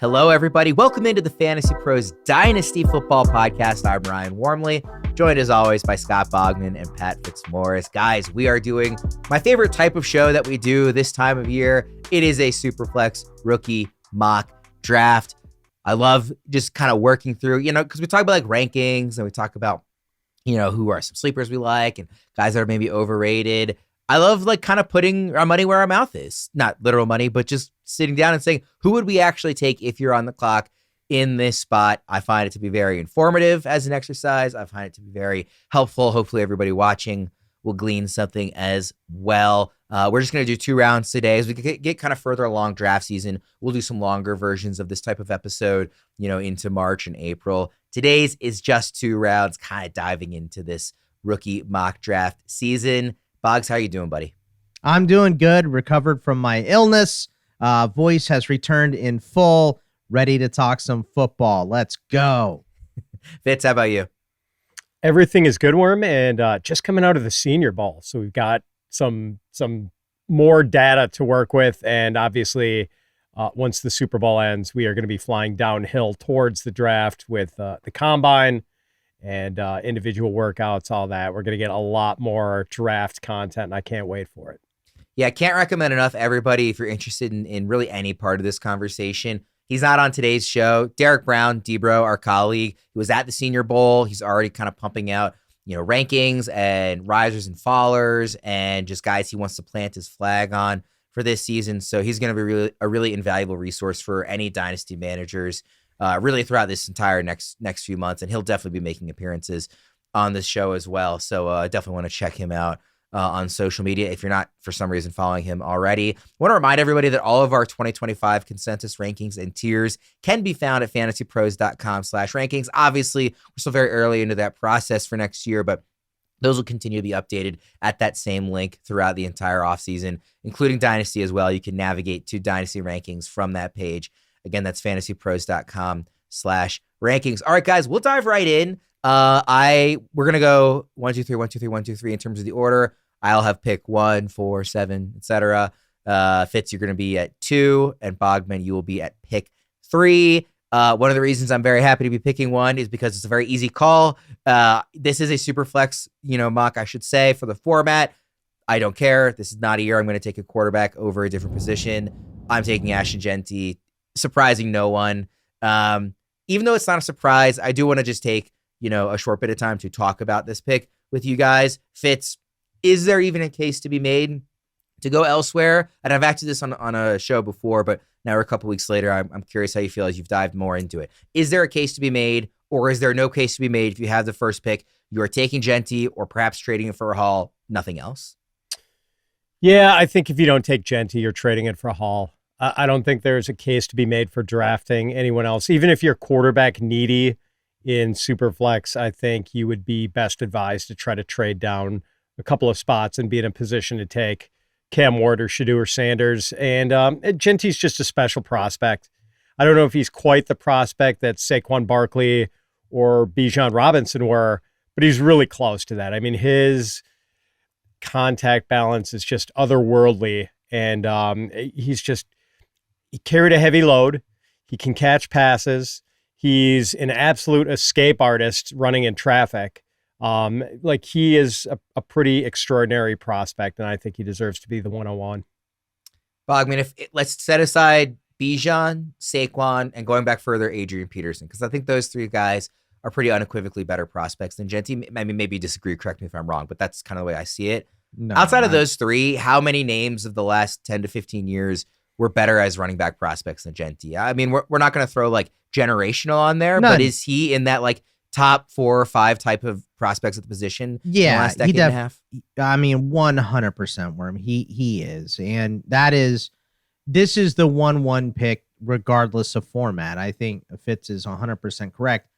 Hello, everybody. Welcome into the Fantasy Pros Dynasty Football Podcast. I'm Ryan Wormeli, joined as always by Scott Bogman and Pat Fitzmaurice. Guys, we are doing my favorite type of show that we do this time of year. It is a Superflex rookie mock draft. I love just kind of working through, because we talk about like rankings and we talk about, who are some sleepers we like and guys that are maybe overrated. I love like kind of putting our money where our mouth is. Not literal money, but just sitting down and saying, who would we actually take if you're on the clock in this spot? I find it to be very informative as an exercise. I find it to be very helpful. Hopefully everybody watching will glean something as well. We're just going to do 2 rounds today as we get kind of further along draft season. We'll do some longer versions of this type of episode, into March and April. Today's is just 2 rounds, kind of diving into this rookie mock draft season. Boggs, how you doing, buddy? I'm doing good. Recovered from my illness. Voice has returned in full. Ready to talk some football. Let's go. Fitz, how about you? Everything is good, Worm, and just coming out of the Senior Bowl, so we've got some more data to work with, and obviously, once the Super Bowl ends, we are going to be flying downhill towards the draft with the Combine and individual workouts, all that. We're going to get a lot more draft content, and I can't wait for it. Yeah, I can't recommend enough, everybody, if you're interested in really any part of this conversation. He's not on today's show. Derek Brown, Debro, our colleague, he was at the Senior Bowl. He's already kind of pumping out, rankings and risers and fallers and just guys he wants to plant his flag on for this season. So he's going to be a really invaluable resource for any dynasty managers really throughout this entire next few months. And he'll definitely be making appearances on this show as well. So I definitely want to check him out on social media if you're not, for some reason, following him already. I want to remind everybody that all of our 2025 consensus rankings and tiers can be found at fantasypros.com/rankings. Obviously, we're still very early into that process for next year, but those will continue to be updated at that same link throughout the entire offseason, including Dynasty as well. You can navigate to Dynasty rankings from that page. Again, that's fantasypros.com/rankings. All right, guys, we'll dive right in. We're going to go 1, 2, 3, 1, 2, 3, 1, 2, 3 in terms of the order. I'll have pick 1, 4, 7, etc. Fitz, you're going to be at 2, and Bogman, you will be at pick 3. One of the reasons I'm very happy to be picking 1 is because it's a very easy call. This is a super flex, mock, I should say, for the format. I don't care. This is not a year I'm going to take a quarterback over a different position. I'm taking Ashton Jeanty, surprising no one. Even though it's not a surprise, I do want to just take, a short bit of time to talk about this pick with you guys. Fitz, is there even a case to be made to go elsewhere? And I've acted this on a show before, but now we're a couple weeks later. I'm curious how you feel as you've dived more into it. Is there a case to be made, or is there no case to be made if you have the first pick, you are taking Jeanty or perhaps trading it for a haul, nothing else? Yeah, I think if you don't take Jeanty, you're trading it for a haul. I don't think there's a case to be made for drafting anyone else. Even if you're quarterback needy in Superflex, I think you would be best advised to try to trade down a couple of spots and be in a position to take Cam Ward or Shedeur Sanders. And Jeanty's just a special prospect. I don't know if he's quite the prospect that Saquon Barkley or Bijan Robinson were, but he's really close to that. I mean, his contact balance is just otherworldly. And he carried a heavy load. He can catch passes. He's an absolute escape artist running in traffic. He is a pretty extraordinary prospect, and I think he deserves to be the 101. Bogman, let's set aside Bijan, Saquon, and going back further, Adrian Peterson, because I think those 3 guys are pretty unequivocally better prospects than Jeanty. I mean, maybe disagree, correct me if I'm wrong, but that's kind of the way I see it. No, outside of those 3, how many names of the last 10 to 15 years were better as running back prospects than Jeanty? I mean, we're not going to throw like generational on there, but is he in that like top 4 or 5 type of prospects at the position? Yeah, in the last decade and a half. I mean, 100% Worm. He is, and this is the 1-1 pick regardless of format. I think Fitz is 100% correct.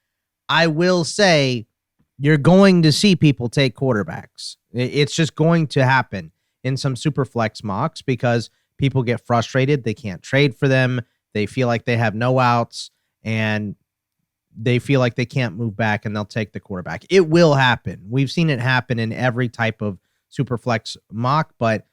I will say you're going to see people take quarterbacks. It's just going to happen in some super flex mocks because people get frustrated. They can't trade for them. They feel like they have no outs and they feel like they can't move back and they'll take the quarterback. It will happen. We've seen it happen in every type of super flex mock, but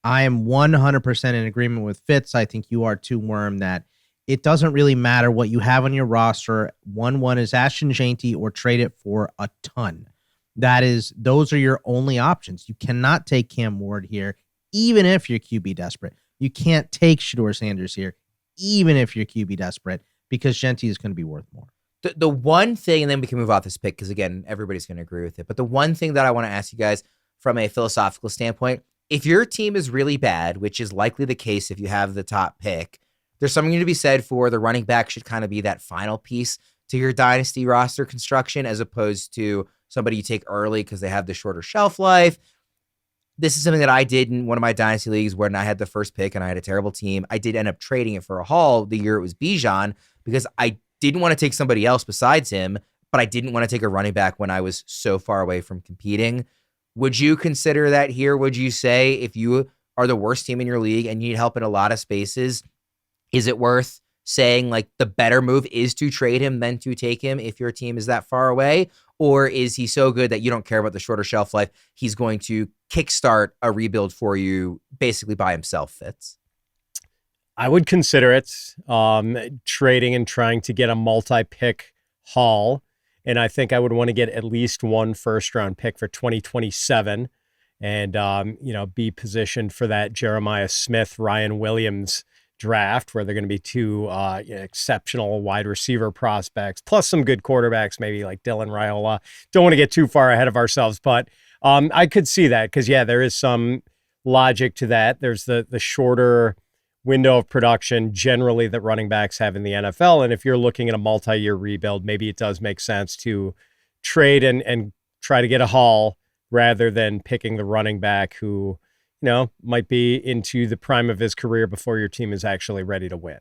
I am 100% in agreement with Fitz. I think you are too, Worm, that it doesn't really matter what you have on your roster. 1-1 is Ashton Jeanty or trade it for a ton. Those are your only options. You cannot take Cam Ward here, even if you're QB desperate. You can't take Shedeur Sanders here, even if you're QB desperate, because Jeanty is going to be worth more. The one thing, and then we can move off this pick because, again, everybody's going to agree with it. But the one thing that I want to ask you guys from a philosophical standpoint, if your team is really bad, which is likely the case if you have the top pick, there's something to be said for the running back should kind of be that final piece to your dynasty roster construction as opposed to somebody you take early because they have the shorter shelf life. This is something that I did in one of my dynasty leagues when I had the first pick and I had a terrible team. I did end up trading it for a haul the year it was Bijan because I didn't want to take somebody else besides him, but I didn't want to take a running back when I was so far away from competing. Would you consider that here? Would you say if you are the worst team in your league and you need help in a lot of spaces, is it worth saying like the better move is to trade him than to take him if your team is that far away? Or is he so good that you don't care about the shorter shelf life? He's going to kickstart a rebuild for you basically by himself, Fitz. I would consider it trading and trying to get a multi-pick haul. And I think I would want to get at least one first-round pick for 2027 and, be positioned for that Jeremiah Smith, Ryan Williams draft where they're going to be two exceptional wide receiver prospects, plus some good quarterbacks, maybe like Dylan Raiola. Don't want to get too far ahead of ourselves, but I could see that because, there is some logic to that. There's the shorter window of production generally that running backs have in the NFL. And if you're looking at a multi-year rebuild, maybe it does make sense to trade and try to get a haul rather than picking the running back who, might be into the prime of his career before your team is actually ready to win.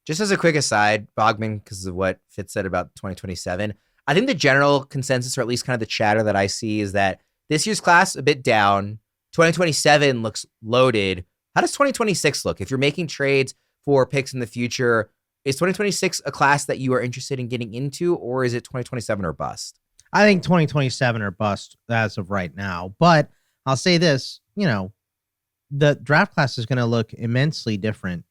Just as a quick aside, Bogman, because of what Fitz said about 2027, I think the general consensus, or at least kind of the chatter that I see, is that this year's class a bit down. 2027 looks loaded. How does 2026 look? If you're making trades for picks in the future, is 2026 a class that you are interested in getting into, or is it 2027 or bust? I think 2027 or bust as of right now. But I'll say this, the draft class is going to look immensely different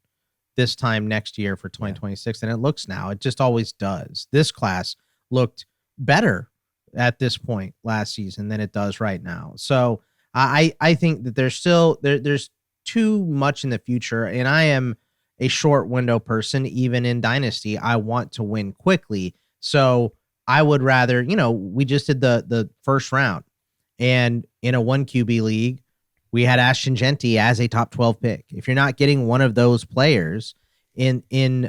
this time next year for 2026 than it looks now. It just always does. This class looked better at this point last season than it does right now. So I think that there's too much in the future, and I am a short window person. Even in Dynasty, I want to win quickly. So I would rather, we just did the first round, and in a 1 QB league, we had Ashton Jeanty as a top 12 pick. If you're not getting one of those players in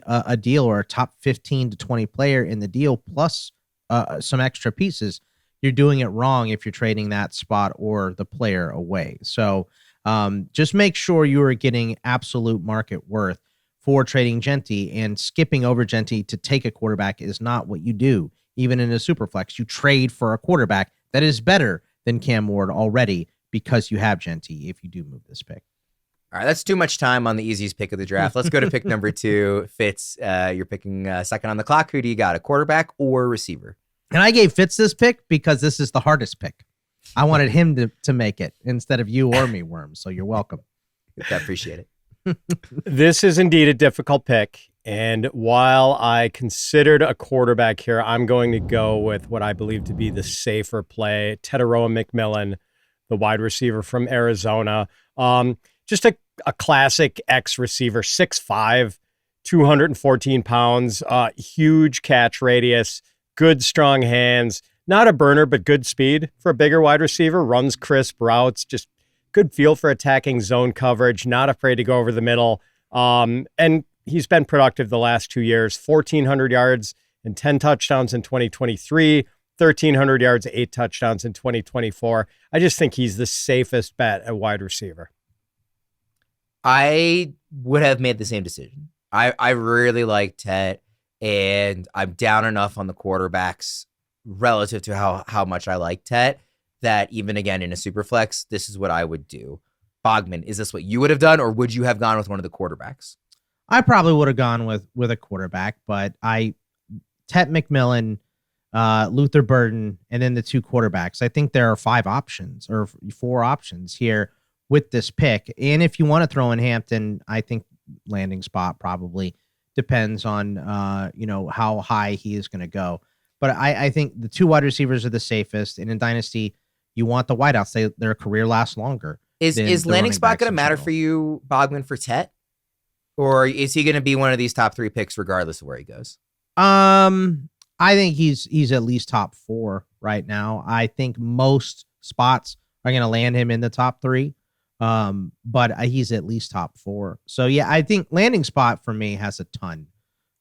a deal, or a top 15 to 20 player in the deal, plus some extra pieces, you're doing it wrong if you're trading that spot or the player away. So just make sure you are getting absolute market worth for trading Jeanty, and skipping over Jeanty to take a quarterback is not what you do. Even in a Superflex, you trade for a quarterback that is better than Cam Ward already because you have Jeanty if you do move this pick. All right, that's too much time on the easiest pick of the draft. Let's go to pick number 2. Fitz, you're picking second on the clock. Who do you got, a quarterback or receiver? And I gave Fitz this pick because this is the hardest pick. I wanted him to make it instead of you or me, Worm. So you're welcome. I appreciate it. This is indeed a difficult pick. And while I considered a quarterback here, I'm going to go with what I believe to be the safer play, Tetairoa McMillan, the wide receiver from Arizona. Just a classic X receiver, 6'5", 214 pounds, huge catch radius, good strong hands, not a burner, but good speed for a bigger wide receiver, runs crisp routes, just good feel for attacking zone coverage, not afraid to go over the middle. And he's been productive the last 2 years, 1,400 yards and 10 touchdowns in 2023, 1,300 yards, 8 touchdowns in 2024. I just think he's the safest bet at wide receiver. I would have made the same decision. I really like Tet, and I'm down enough on the quarterbacks relative to how much I like Tet that even again in a super flex, this is what I would do. Bogman, is this what you would have done, or would you have gone with one of the quarterbacks? I probably would have gone with a quarterback, but Tet McMillan, Luther Burden, and then the 2 quarterbacks. I think there are 5 options or 4 options here with this pick. And if you want to throw in Hampton, I think landing spot probably depends on how high he is going to go. But I think the 2 wide receivers are the safest, and in Dynasty, you want the wideouts. Their career lasts longer. Is landing spot going to matter for you, Bogman, for Tet? Or is he going to be one of these top 3 picks regardless of where he goes? I think he's at least top 4 right now. I think most spots are going to land him in the top 3. But he's at least top 4. So yeah, I think landing spot for me has a ton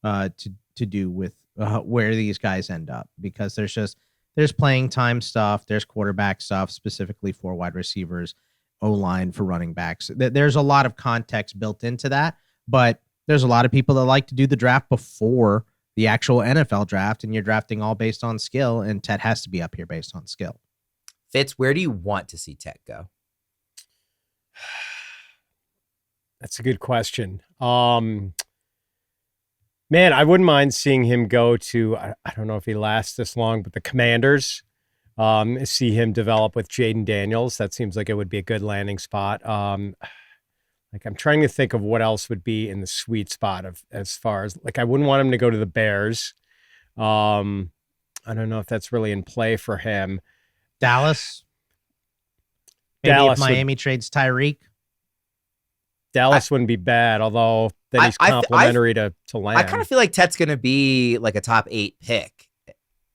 to do with where these guys end up, because there's playing time stuff, there's quarterback stuff specifically for wide receivers, O-line for running backs. There's a lot of context built into that, but there's a lot of people that like to do the draft before the actual NFL draft, and you're drafting all based on skill, and Tet has to be up here based on skill. Fitz, where do you want to see Tet go? That's a good question. Man, I wouldn't mind seeing him go to, I don't know if he lasts this long, but the Commanders, see him develop with Jayden Daniels. That seems like it would be a good landing spot. I'm trying to think of what else would be in the sweet spot as far as, I wouldn't want him to go to the Bears. I don't know if that's really in play for him. Dallas. Maybe if Miami trades Tyreek. Dallas wouldn't be bad, although then he's complimentary to land. I kind of feel like Tet's going to be like a top 8 pick.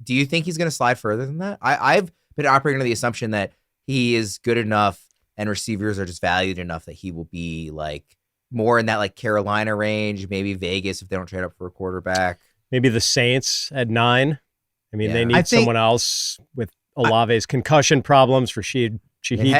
Do you think he's going to slide further than that? I've been operating under the assumption that he is good enough and receivers are just valued enough that he will be more in that Carolina range, maybe Vegas if they don't trade up for a quarterback. Maybe the Saints at 9. I mean, they need someone else with Olave's concussion problems for Shaheed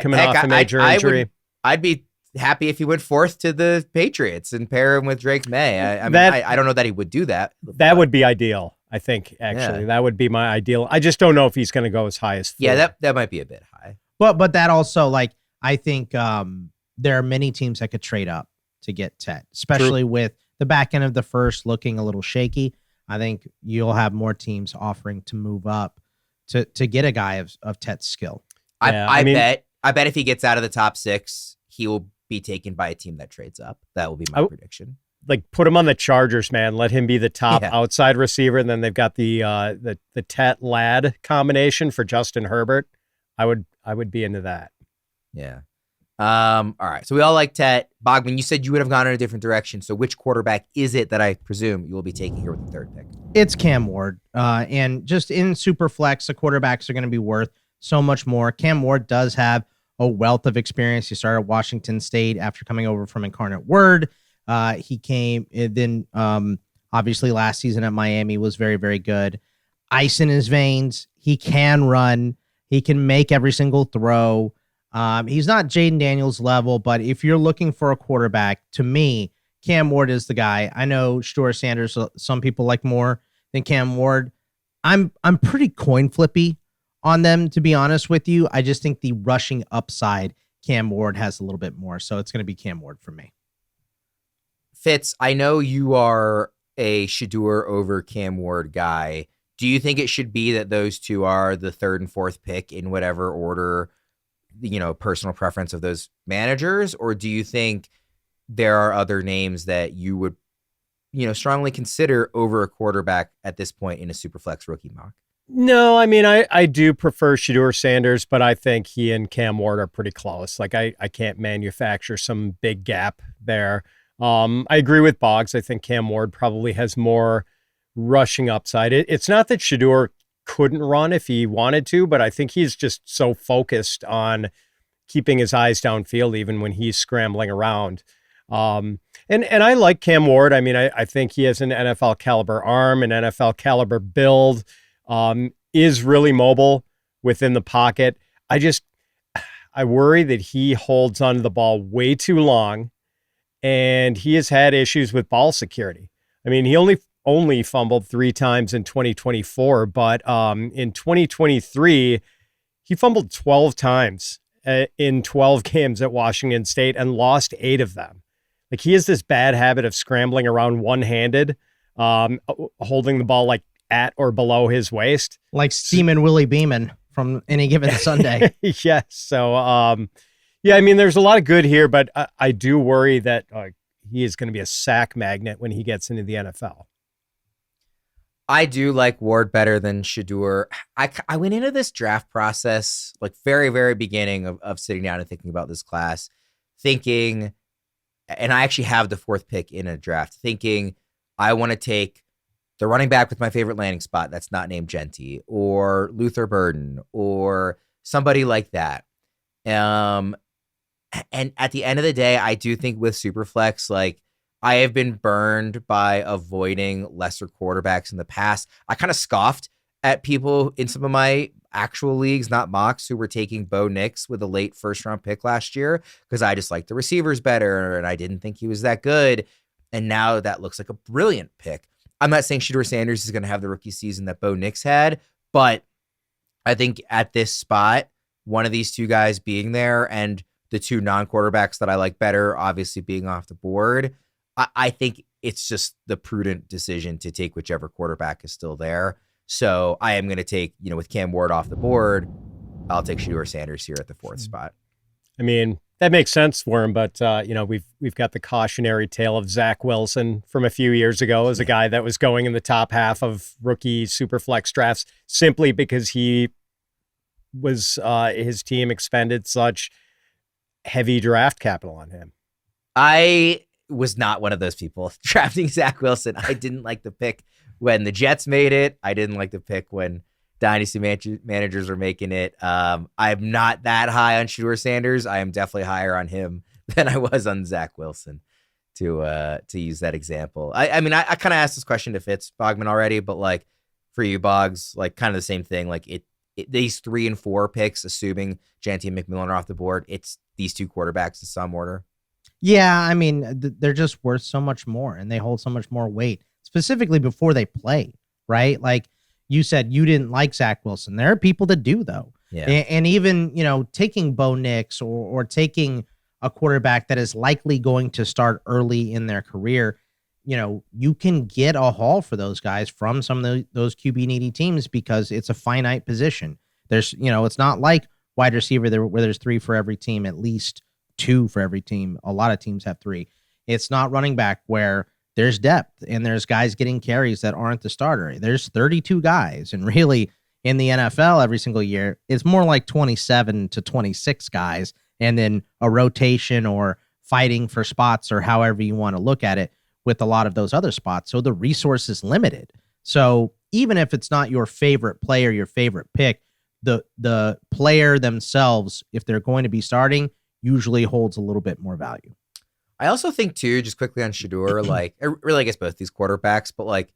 coming off a major injury. I'd be happy if he went 4th to the Patriots and pair him with Drake May. I don't know that he would do that. That would be ideal, I think, actually. Yeah. That would be my ideal. I just don't know if he's going to go as high as 4. Yeah, that might be a bit high. But that also, I think there are many teams that could trade up to get Tet, especially with the back end of the first looking a little shaky. I think you'll have more teams offering to move up to get a guy of Tet's skill. Yeah, I bet if he gets out of the top 6, he will be taken by a team that trades up. That will be my prediction. Put him on the Chargers, man. Let him be the top outside receiver, and then they've got the Tet Lad combination for Justin Herbert. I would be into that. Yeah. All right. So we all like Tet. Bogman, you said you would have gone in a different direction. So which quarterback is it that I presume you will be taking here with the 3rd pick? It's Cam Ward. And just in Superflex, the quarterbacks are going to be worth so much more. Cam Ward does have a wealth of experience. He started at Washington State after coming over from Incarnate Word. He came then, obviously last season at Miami was very, very good. Ice in his veins. He can run. He can make every single throw. He's not Jayden Daniels level, but if you're looking for a quarterback, to me, Cam Ward is the guy. I know Shedeur Sanders, some people like more than Cam Ward. I'm pretty coin flippy on them, to be honest with you. I just think the rushing upside, Cam Ward has a little bit more. So it's going to be Cam Ward for me. Fitz, I know you are a Shedeur over Cam Ward guy. Do you think it should be that those two are the 3rd and 4th pick in whatever order, personal preference of those managers? Or do you think there are other names that you would, strongly consider over a quarterback at this point in a Superflex rookie mock? No, I mean, I do prefer Shedeur Sanders, but I think he and Cam Ward are pretty close. I can't manufacture some big gap there. I agree with Boggs. I think Cam Ward probably has more rushing upside. It's not that Shedeur couldn't run if he wanted to, but I think he's just so focused on keeping his eyes downfield even when he's scrambling around. And I like Cam Ward. I mean, I think he has an NFL caliber arm, an NFL caliber build. Is really mobile within the pocket. I worry that he holds onto the ball way too long, and he has had issues with ball security. I mean, he only fumbled 3 times in 2024, but in 2023, he fumbled 12 times in 12 games at Washington State and lost 8 of them. He has this bad habit of scrambling around one-handed, holding the ball at or below his waist. Like Steamin' Willie Beeman from Any Given Sunday. Yes. So, I mean, there's a lot of good here, but I do worry that he is going to be a sack magnet when he gets into the NFL. I do like Ward better than Shedeur. I went into this draft process, like very, very beginning of sitting down and thinking about this class, thinking, and I actually have the 4th pick in a draft, thinking I want to take the running back with my favorite landing spot that's not named Jeanty, or Luther Burden, or somebody like that. And at the end of the day, I do think with Superflex, like, I have been burned by avoiding lesser quarterbacks in the past. I kind of scoffed at people in some of my actual leagues, not mocks, who were taking Bo Nix with a late 1st-round pick last year because I just liked the receivers better and I didn't think he was that good. And now that looks like a brilliant pick. I'm not saying Shedeur Sanders is going to have the rookie season that Bo Nix had, but I think at this spot, one of these two guys being there and the 2 non-quarterbacks that I like better, obviously being off the board, I think it's just the prudent decision to take whichever quarterback is still there. So I am going to take, with Cam Ward off the board, I'll take Shedeur Sanders here at the 4th spot. I mean, that makes sense for him, but we've got the cautionary tale of Zach Wilson from a few years ago as a guy that was going in the top half of rookie Superflex drafts simply because he was his team expended such heavy draft capital on him. I was not one of those people drafting Zach Wilson. I didn't like the pick when the Jets made it. I didn't like the pick when dynasty managers were making it. I'm not that high on Shedeur Sanders. I am definitely higher on him than I was on Zach Wilson, to use that example. I mean, I kind of asked this question to Fitz Bogman already, but like for you, Boggs, like kind of the same thing. Like these 3 and 4 picks, assuming Jeanty and McMillan are off the board, it's these 2 quarterbacks in some order. Yeah, I mean, they're just worth so much more and they hold so much more weight, specifically before they play, right? Like you said, you didn't like Zach Wilson. There are people that do, though. Yeah. And even, taking Bo Nix or taking a quarterback that is likely going to start early in their career, you can get a haul for those guys from some of those QB needy teams because it's a finite position. There's, it's not like wide receiver where there's 3 for every team, at least 2 for every team. A lot of teams have 3. It's not running back where there's depth and there's guys getting carries that aren't the starter. There's 32 guys, and really in the NFL every single year, it's more like 27 to 26 guys, and then a rotation or fighting for spots or however you want to look at it with a lot of those other spots. So the resource is limited. So even if it's not your favorite player, your favorite pick, the player themselves, if they're going to be starting, usually holds a little bit more value. I also think too, just quickly on Shedeur, like I guess both these quarterbacks, but like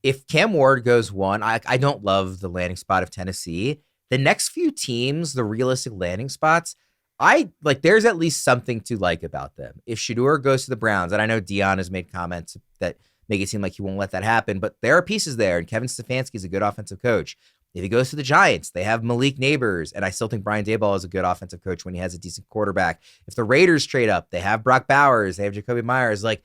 if Cam Ward goes 1, I don't love the landing spot of Tennessee. The next few teams, the realistic landing spots, there's at least something to like about them. If Shedeur goes to the Browns, and I know Dion has made comments that make it seem like he won't let that happen, but there are pieces there, and Kevin Stefanski is a good offensive coach. If he goes to the Giants, they have Malik Neighbors, and I still think Brian Daboll is a good offensive coach when he has a decent quarterback. If the Raiders trade up, they have Brock Bowers, they have Jacoby Myers. Like,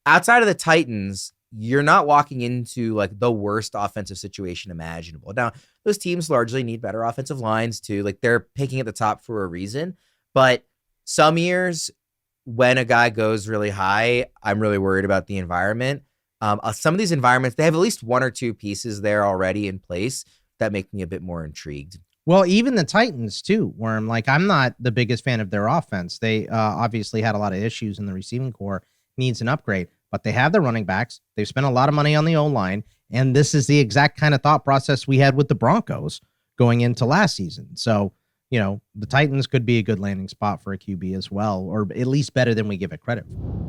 outside of the Titans, you're not walking into like the worst offensive situation imaginable. Now, those teams largely need better offensive lines too. Like, they're picking at the top for a reason. But some years when a guy goes really high, I'm really worried about the environment. Some of these environments, they have at least 1 or 2 pieces there already in place that make me a bit more intrigued. Well, even the Titans too, Worm. Like, I'm not the biggest fan of their offense. They obviously had a lot of issues in the receiving core, needs an upgrade, but they have the running backs. They've spent a lot of money on the O-line, and this is the exact kind of thought process we had with the Broncos going into last season. So, the Titans could be a good landing spot for a QB as well, or at least better than we give it credit for.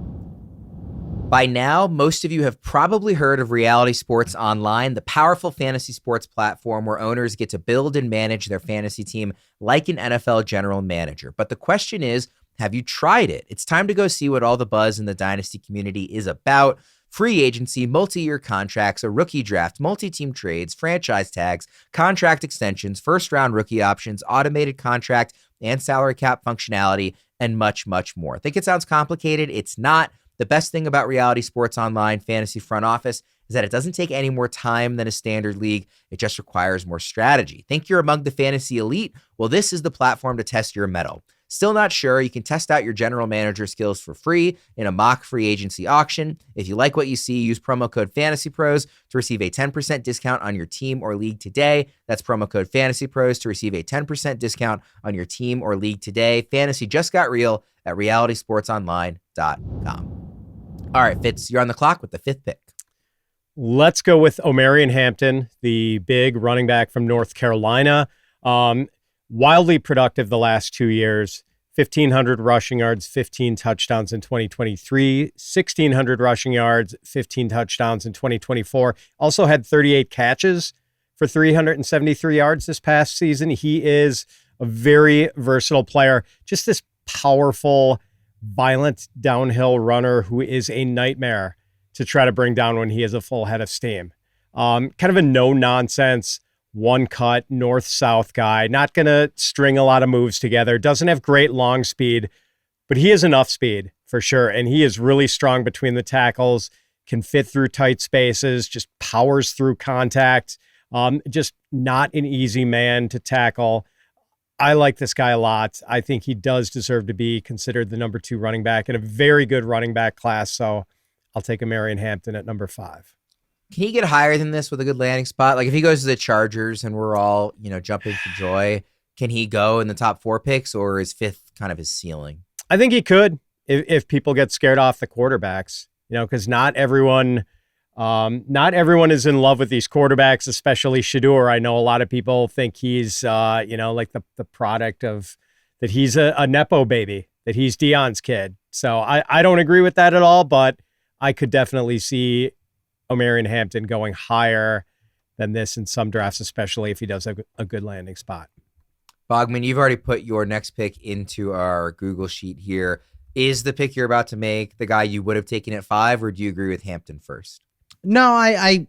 By now, most of you have probably heard of Reality Sports Online, the powerful fantasy sports platform where owners get to build and manage their fantasy team like an NFL general manager. But the question is, have you tried it? It's time to go see what all the buzz in the Dynasty community is about. Free agency, multi-year contracts, a rookie draft, multi-team trades, franchise tags, contract extensions, first-round rookie options, automated contract and salary cap functionality, and much, much more. Think it sounds complicated? It's not. The best thing about Reality Sports Online Fantasy Front Office is that it doesn't take any more time than a standard league. It just requires more strategy. Think you're among the fantasy elite? Well, this is the platform to test your mettle. Still not sure? You can test out your general manager skills for free in a mock free agency auction. If you like what you see, use promo code FantasyPros to receive a 10% discount on your team or league today. That's promo code FantasyPros to receive a 10% discount on your team or league today. Fantasy just got real at realitysportsonline.com. All right, Fitz, you're on the clock with the 5th pick. Let's go with Omarion Hampton, the big running back from North Carolina. Wildly productive the last 2 years. 1,500 rushing yards, 15 touchdowns in 2023, 1,600 rushing yards, 15 touchdowns in 2024. Also had 38 catches for 373 yards this past season. He is a very versatile player. Just this powerful, violent downhill runner who is a nightmare to try to bring down when he has a full head of steam. Kind of a no-nonsense, one-cut, north-south guy. Not going to string a lot of moves together. Doesn't have great long speed, but he has enough speed for sure. And he is really strong between the tackles, can fit through tight spaces, just powers through contact. Just not an easy man to tackle. I like this guy a lot. I think he does deserve to be considered the number 2 running back in a very good running back class. So I'll take Omarion Hampton at number 5. Can he get higher than this with a good landing spot? Like if he goes to the Chargers and we're all, jumping for joy, can he go in the top 4 picks, or is 5th kind of his ceiling? I think he could if people get scared off the quarterbacks, because not everyone is in love with these quarterbacks, especially Shedeur. I know a lot of people think he's, like the product of that he's a Nepo baby, that he's Deion's kid. So I don't agree with that at all, but I could definitely see Omarion Hampton going higher than this in some drafts, especially if he does have a good landing spot. Bogman, you've already put your next pick into our Google sheet here. Is the pick you're about to make the guy you would have taken at 5, or do you agree with Hampton first? No, I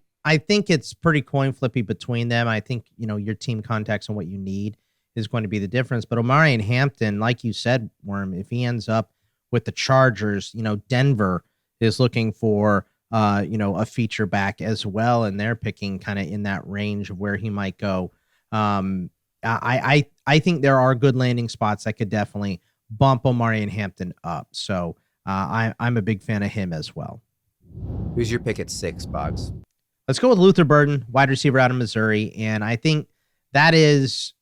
think it's pretty coin flippy between them. I think, your team context and what you need is going to be the difference. But Omarion Hampton, like you said, Worm, if he ends up with the Chargers, Denver is looking for a feature back as well, and they're picking kind of in that range of where he might go. I think there are good landing spots that could definitely bump Omarion Hampton up. So I'm a big fan of him as well. Who's your pick at 6, Boggs? Let's go with Luther Burden, wide receiver out of Missouri, and I think that is,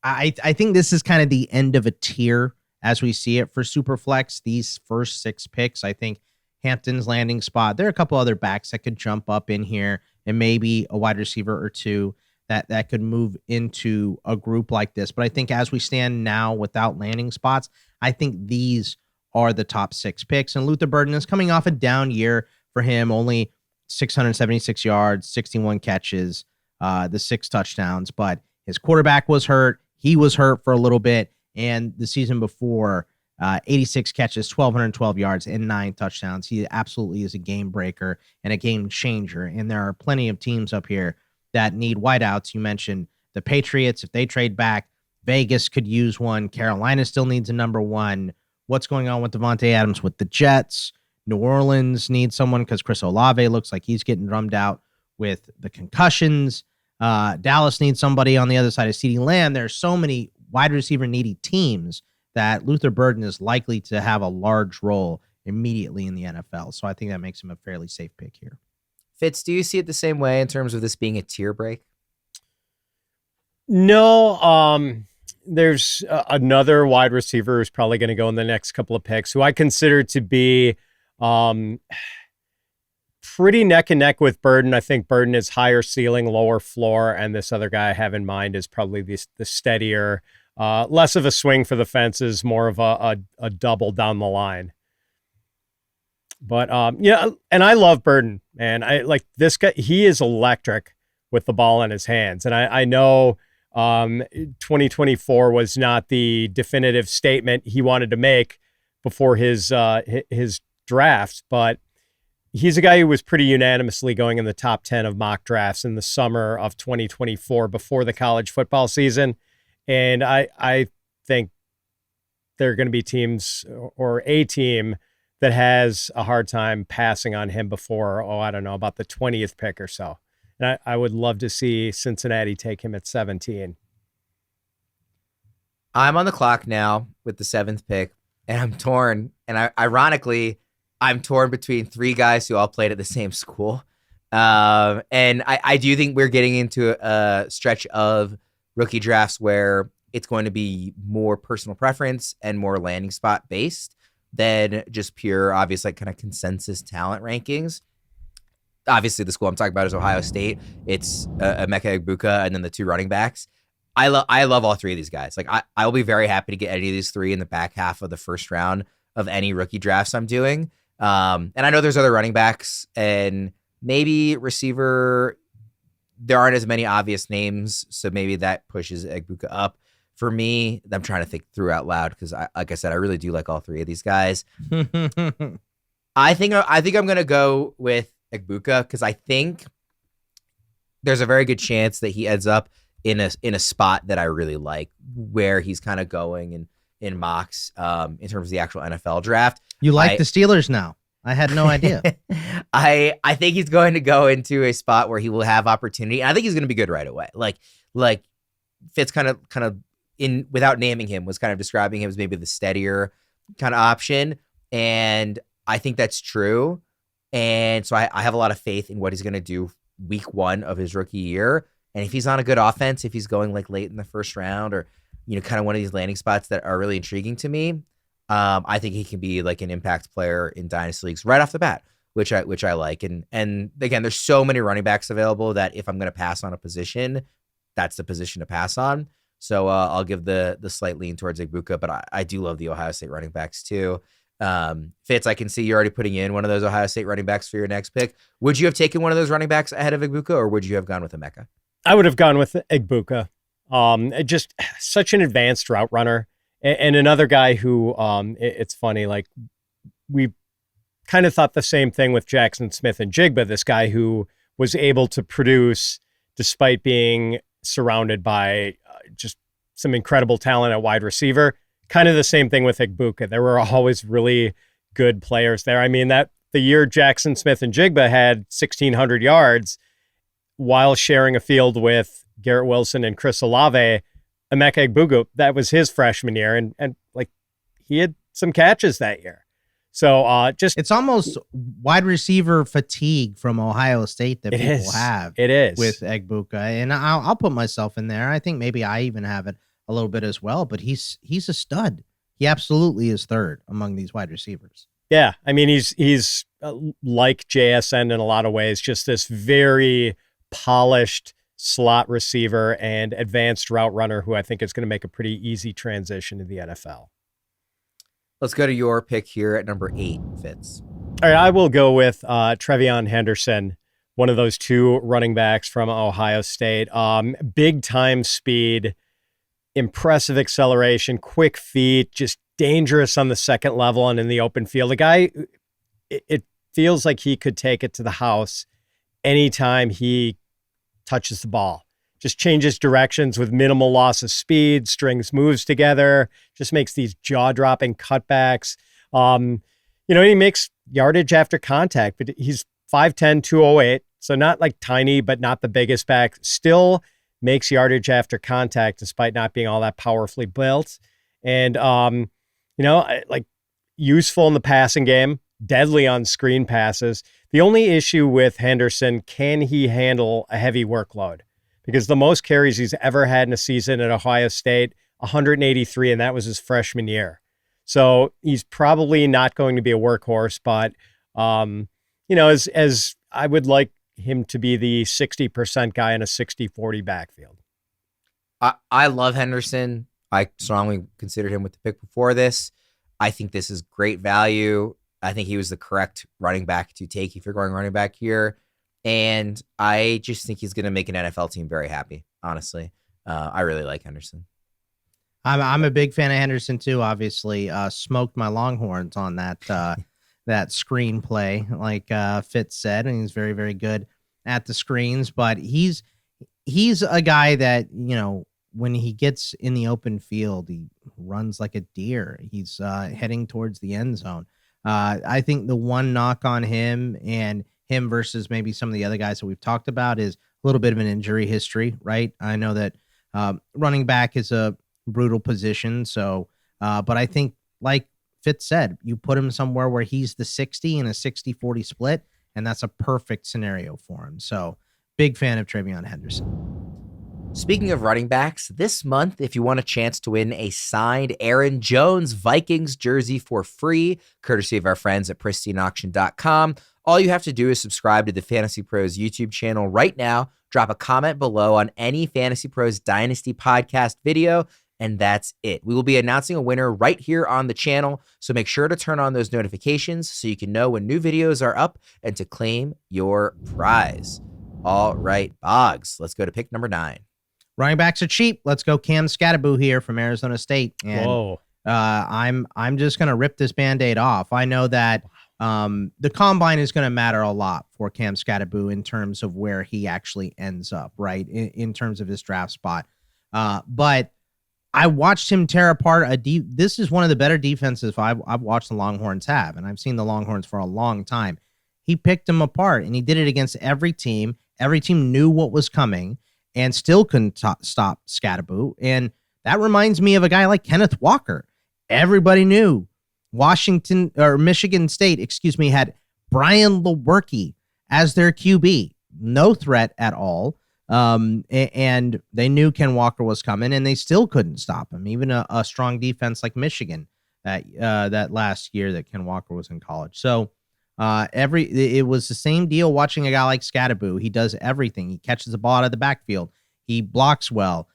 I think this is kind of the end of a tier as we see it for Superflex. These first 6 picks, I think Hampton's landing spot. There are a couple other backs that could jump up in here, and maybe a wide receiver or 2 that could move into a group like this. But I think as we stand now without landing spots, I think these are the top 6 picks. And Luther Burden is coming off a down year for him, only 676 yards, 61 catches, the 6 touchdowns. But his quarterback was hurt. He was hurt for a little bit. And the season before, 86 catches, 1,212 yards, and 9 touchdowns. He absolutely is a game breaker and a game changer. And there are plenty of teams up here that need wideouts. You mentioned the Patriots. If they trade back, Vegas could use one. Carolina still needs a number 1. What's going on with Devontae Adams with the Jets? New Orleans needs someone because Chris Olave looks like he's getting drummed out with the concussions. Dallas needs somebody on the other side of CeeDee Lamb. There's so many wide receiver needy teams that Luther Burden is likely to have a large role immediately in the NFL. So I think that makes him a fairly safe pick here. Fitz, do you see it the same way in terms of this being a tier break? No, there's another wide receiver who's probably going to go in the next couple of picks, who I consider to be pretty neck and neck with Burden. I think Burden is higher ceiling, lower floor, and this other guy I have in mind is probably the steadier, less of a swing for the fences, more of a double down the line. But and I love Burden, man. I like this guy. He is electric with the ball in his hands, and I know 2024 was not the definitive statement he wanted to make before his draft, but he's a guy who was pretty unanimously going in the top 10 of mock drafts in the summer of 2024 before the college football season. And I think there are going to be teams or a team that has a hard time passing on him before, I don't know, about the 20th pick or so. And I would love to see Cincinnati take him at 17. I'm on the clock now with the 7th pick, and I'm torn. And ironically, I'm torn between 3 guys who all played at the same school. And I do think we're getting into a stretch of rookie drafts where it's going to be more personal preference and more landing spot based than just pure, obvious, like kind of consensus talent rankings. Obviously, the school I'm talking about is Ohio State. It's Emeka Egbuka and then the 2 running backs. I love all 3 of these guys. Like I will be very happy to get any of these 3 in the back half of the first round of any rookie drafts I'm doing. And I know there's other running backs and maybe receiver. There aren't as many obvious names, so maybe that pushes Egbuka up. For me, I'm trying to think through out loud because, like I said, I really do like all 3 of these guys. I think I'm gonna go with Egbuka because I think there's a very good chance that he ends up in a spot that I really like, where he's kind of going in mocks in terms of the actual NFL draft. You like the Steelers now? I had no idea. I think he's going to go into a spot where he will have opportunity. And I think he's going to be good right away. Like Fitz kind of in without naming him was kind of describing him as maybe the steadier kind of option, and I think that's true. And so I have a lot of faith in what he's going to do week 1 of his rookie year. And if he's on a good offense, if he's going like late in the first round or, kind of one of these landing spots that are really intriguing to me, I think he can be like an impact player in dynasty leagues right off the bat, which I like. And again, there's so many running backs available that if I'm going to pass on a position, that's the position to pass on. So I'll give the slight lean towards Egbuka, but I do love the Ohio State running backs too. Fitz, I can see you're already putting in one of those Ohio State running backs for your next pick. Would you have taken one of those running backs ahead of Egbuka, or would you have gone with Emeka? I would have gone with Egbuka. Just such an advanced route runner, and another guy who it's funny, like we kind of thought the same thing with Jaxson Smith-Njigba, this guy who was able to produce despite being surrounded by just some incredible talent at wide receiver. Kind of the same thing with Egbuka. There were always really good players there. I mean, that the year Jaxson Smith-Njigba had 1,600 yards while sharing a field with Garrett Wilson and Chris Olave, Emeka Egbuka, that was his freshman year. And like he had some catches that year. So it's almost wide receiver fatigue from Ohio State that people have. It is with Egbuka, and I'll put myself in there. I think maybe I even have it a little bit as well. But he's a stud. He absolutely is 3rd among these wide receivers. Yeah, I mean he's like JSN in a lot of ways. Just this very polished slot receiver and advanced route runner who I think is going to make a pretty easy transition to the NFL. Let's go to your pick here at number 8, Fitz. All right, I will go with TreVeyon Henderson, one of those 2 running backs from Ohio State. Big time speed, impressive acceleration, quick feet, just dangerous on the second level and in the open field. The guy, it feels like he could take it to the house anytime he touches the ball. Just changes directions with minimal loss of speed, strings moves together, just makes these jaw-dropping cutbacks. He makes yardage after contact, but he's 5'10", 208, so not like tiny, but not the biggest back. Still makes yardage after contact despite not being all that powerfully built. And, like useful in the passing game, deadly on screen passes. The only issue with Henderson, can he handle a heavy workload? Because the most carries he's ever had in a season at Ohio State, 183, and that was his freshman year. So he's probably not going to be a workhorse, but, as I would like him to be the 60% guy in a 60-40 backfield. I love Henderson. I strongly considered him with the pick before this. I think this is great value. I think he was the correct running back to take if you're going running back here. And I just think he's going to make an NFL team very happy, honestly. I really like Henderson. I'm a big fan of Henderson, too, obviously. Smoked my Longhorns on that that screenplay, like Fitz said, and he's very, very good at the screens. But he's a guy that, when he gets in the open field, he runs like a deer. He's heading towards the end zone. I think the one knock on him and him versus maybe some of the other guys that we've talked about is a little bit of an injury history, right? I know that running back is a brutal position. So, but I think, like Fitz said, you put him somewhere where he's the 60 in a 60-40 split, and that's a perfect scenario for him. So, big fan of TreVeyon Henderson. Speaking of running backs, this month, if you want a chance to win a signed Aaron Jones Vikings jersey for free, courtesy of our friends at pristineauction.com, all you have to do is subscribe to the Fantasy Pros YouTube channel right now, drop a comment below on any Fantasy Pros Dynasty podcast video, and that's it. We will be announcing a winner right here on the channel, so make sure to turn on those notifications so you can know when new videos are up and to claim your prize. All right, Boggs, let's go to pick number 9. Running backs are cheap. Let's go Cam Skattebo here from Arizona State. And Whoa. I'm just gonna rip this Band-Aid off. I know that the combine is gonna matter a lot for Cam Skattebo in terms of where he actually ends up, right? In terms of his draft spot. But I watched him tear apart this is one of the better defenses I've watched the Longhorns have, and I've seen the Longhorns for a long time. He picked them apart, and he did it against every team. Every team knew what was coming and still couldn't stop Skattebo. And that reminds me of a guy like Kenneth Walker. Everybody knew Michigan State, had Brian Lewerke as their QB. No threat at all. And they knew Ken Walker was coming, and they still couldn't stop him. Even a strong defense like Michigan that last year that Ken Walker was in college. So it was the same deal watching a guy like Skattebo. He does everything. He catches the ball out of the backfield. He blocks well.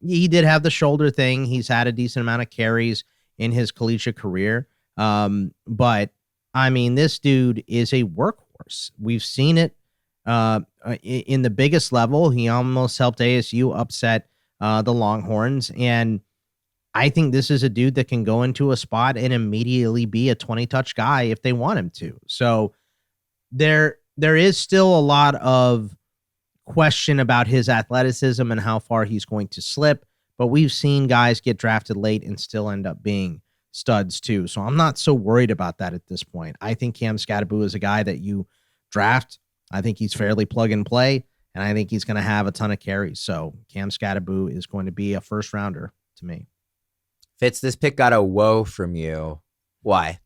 He did have the shoulder thing. He's had a decent amount of carries in his collegiate career. But I mean, this dude is a workhorse. We've seen it in the biggest level. He almost helped ASU upset the Longhorns. And I think this is a dude that can go into a spot and immediately be a 20-touch guy if they want him to. So there is still a lot of question about his athleticism and how far he's going to slip, but we've seen guys get drafted late and still end up being studs too. So I'm not so worried about that at this point. I think Cam Skattebo is a guy that you draft. I think he's fairly plug and play, and I think he's going to have a ton of carries. So Cam Skattebo is going to be a first rounder to me. Fitz, this pick got a whoa from you. Why?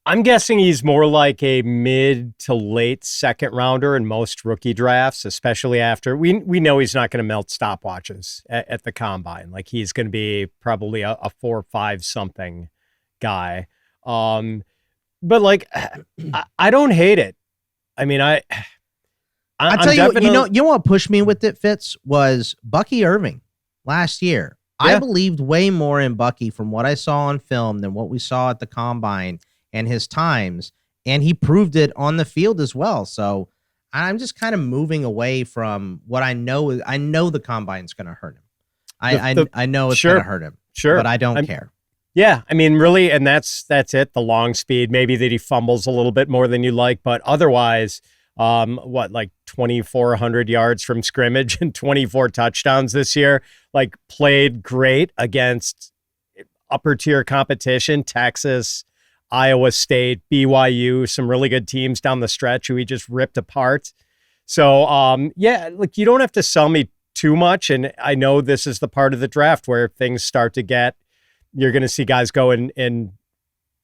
I'm guessing he's more like a mid to late second rounder in most rookie drafts, especially after we know he's not going to melt stopwatches at the combine. Like he's going to be probably a 4-5 something guy. But like, I don't hate it. I mean, I tell you, you know what pushed me with it, Fitz, was Bucky Irving last year. Yeah. I believed way more in Bucky from what I saw on film than what we saw at the combine and his times, and he proved it on the field as well. So I'm just kind of moving away from what I know. I know the combine's going to hurt him. I know it's going to hurt him. Sure, but I don't care. Yeah, I mean, really, and that's it. The long speed, maybe that he fumbles a little bit more than you like, but otherwise, like 2,400 yards from scrimmage and 24 touchdowns this year. Like played great against upper tier competition, Texas, Iowa State, BYU, some really good teams down the stretch who he just ripped apart. So, yeah, like you don't have to sell me too much. And I know this is the part of the draft where things start to you're going to see guys go in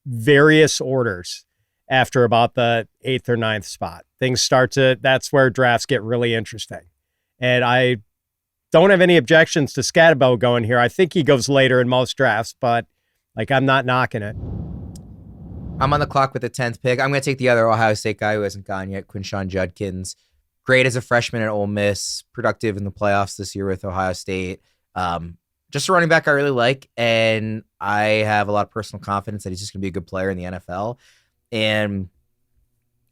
various orders after about the 8th or 9th spot. That's where drafts get really interesting. And I don't have any objections to Skattebo going here. I think he goes later in most drafts, but like I'm not knocking it. I'm on the clock with the 10th pick. I'm going to take the other Ohio State guy who hasn't gone yet, Quinshon Judkins. Great as a freshman at Ole Miss, productive in the playoffs this year with Ohio State. Just a running back I really like, and I have a lot of personal confidence that he's just going to be a good player in the NFL. And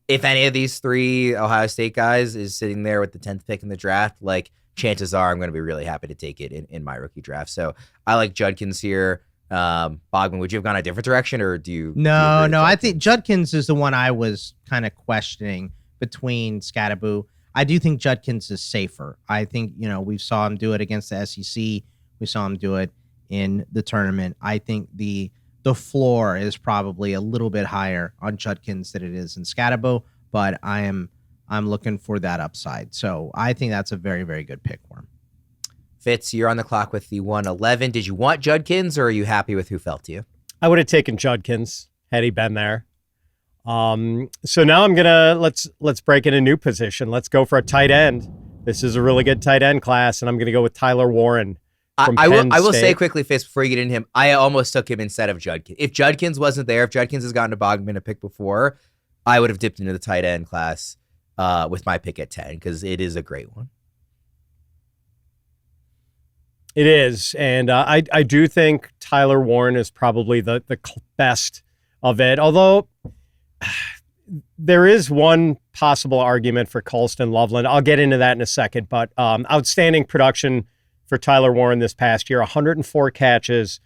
if any of these three Ohio State guys is sitting there with the 10th pick in the draft, like chances are I'm going to be really happy to take it in my rookie draft. So I like Judkins here. Bogman, would you have gone a different direction, or do you? No. I think Judkins is the one I was kind of questioning between Skattebo. I do think Judkins is safer. I think, we saw him do it against the SEC. We saw him do it in the tournament. I think the floor is probably a little bit higher on Judkins than it is in Skattebo, but I'm looking for that upside. So I think that's a very, very good pick for him. Fitz, you're on the clock with the 111. Did you want Judkins, or are you happy with who fell to you? I would have taken Judkins had he been there. So now I'm gonna let's break in a new position. Let's go for a tight end. This is a really good tight end class, and I'm gonna go with Tyler Warren. I will say quickly, Fitz, before you get into him, I almost took him instead of Judkins. If Judkins wasn't there, if Judkins has gotten to Bogman a pick before, I would have dipped into the tight end class with my pick at 10, because it is a great one. It is, and I do think Tyler Warren is probably the best of it, although there is one possible argument for Colston Loveland. I'll get into that in a second, but outstanding production for Tyler Warren this past year, 104 catches,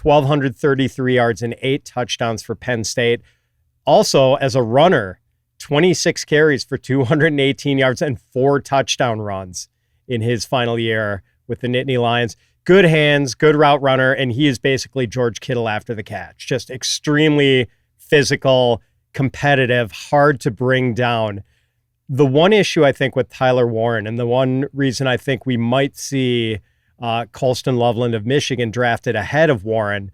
1,233 yards, and 8 touchdowns for Penn State. Also, as a runner, 26 carries for 218 yards and 4 touchdown runs in his final year with the Nittany Lions. Good hands, good route runner, and he is basically George Kittle after the catch. Just extremely physical, competitive, hard to bring down. The one issue I think with Tyler Warren, and the one reason I think we might see Colston Loveland of Michigan drafted ahead of Warren,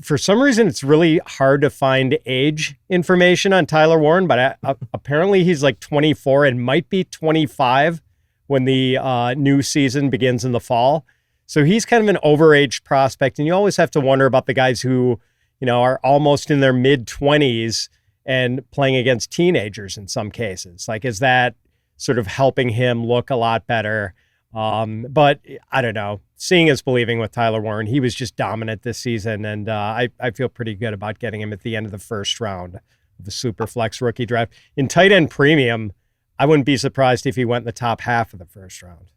for some reason it's really hard to find age information on Tyler Warren, but apparently he's like 24 and might be 25 when the new season begins in the fall. So he's kind of an overaged prospect, and you always have to wonder about the guys who, are almost in their mid-20s and playing against teenagers in some cases. Is that sort of helping him look a lot better? But I don't know. Seeing is believing with Tyler Warren. He was just dominant this season, and I feel pretty good about getting him at the end of the first round of the Superflex rookie draft. In tight end premium, I wouldn't be surprised if he went in the top half of the first round.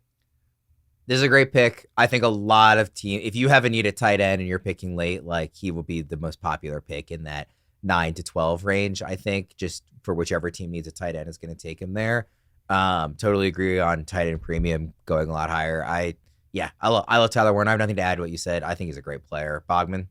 This is a great pick. I think a lot of teams, if you have a need at tight end and you're picking late, he will be the most popular pick in that 9 to 12 range, I think, just for whichever team needs a tight end is going to take him there. Totally agree on tight end premium going a lot higher. I love Tyler Warren. I have nothing to add to what you said. I think he's a great player. Bogman?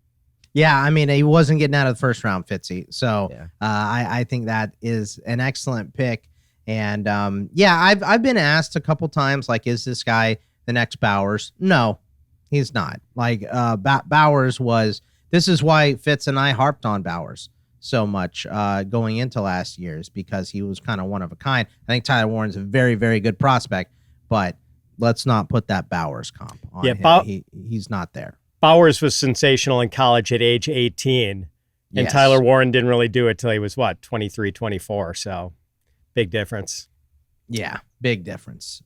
Yeah, I mean, he wasn't getting out of the first round, Fitzy. So yeah. I think that is an excellent pick. And I've been asked a couple times, is this guy the next Bowers? No, he's not. Bowers was, this is why Fitz and I harped on Bowers so much going into last year's, because he was kind of one of a kind. I think Tyler Warren's a very, very good prospect, but let's not put that Bowers comp on him. He's not there. Bowers was sensational in college at age 18, and yes. Tyler Warren didn't really do it till he was 23, 24. So big difference. Yeah, big difference.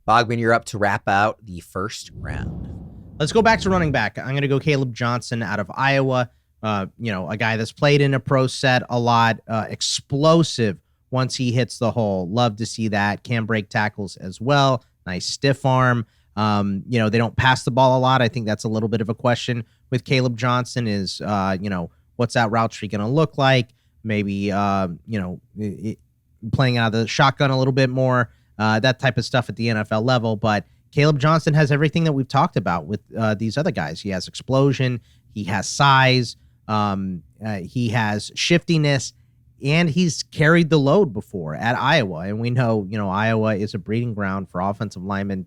Bogman, you're up to wrap out the first round. Let's go back to running back. I'm going to go Kaleb Johnson out of Iowa. A guy that's played in a pro set a lot, explosive once he hits the hole. Love to see that. Can break tackles as well. Nice stiff arm. They don't pass the ball a lot. I think that's a little bit of a question with Kaleb Johnson is, what's that route tree going to look like? Maybe, playing out of the shotgun a little bit more, that type of stuff at the NFL level. But Kaleb Johnson has everything that we've talked about with these other guys. He has explosion. He has size. He has shiftiness, and he's carried the load before at Iowa. And we know, Iowa is a breeding ground for offensive linemen,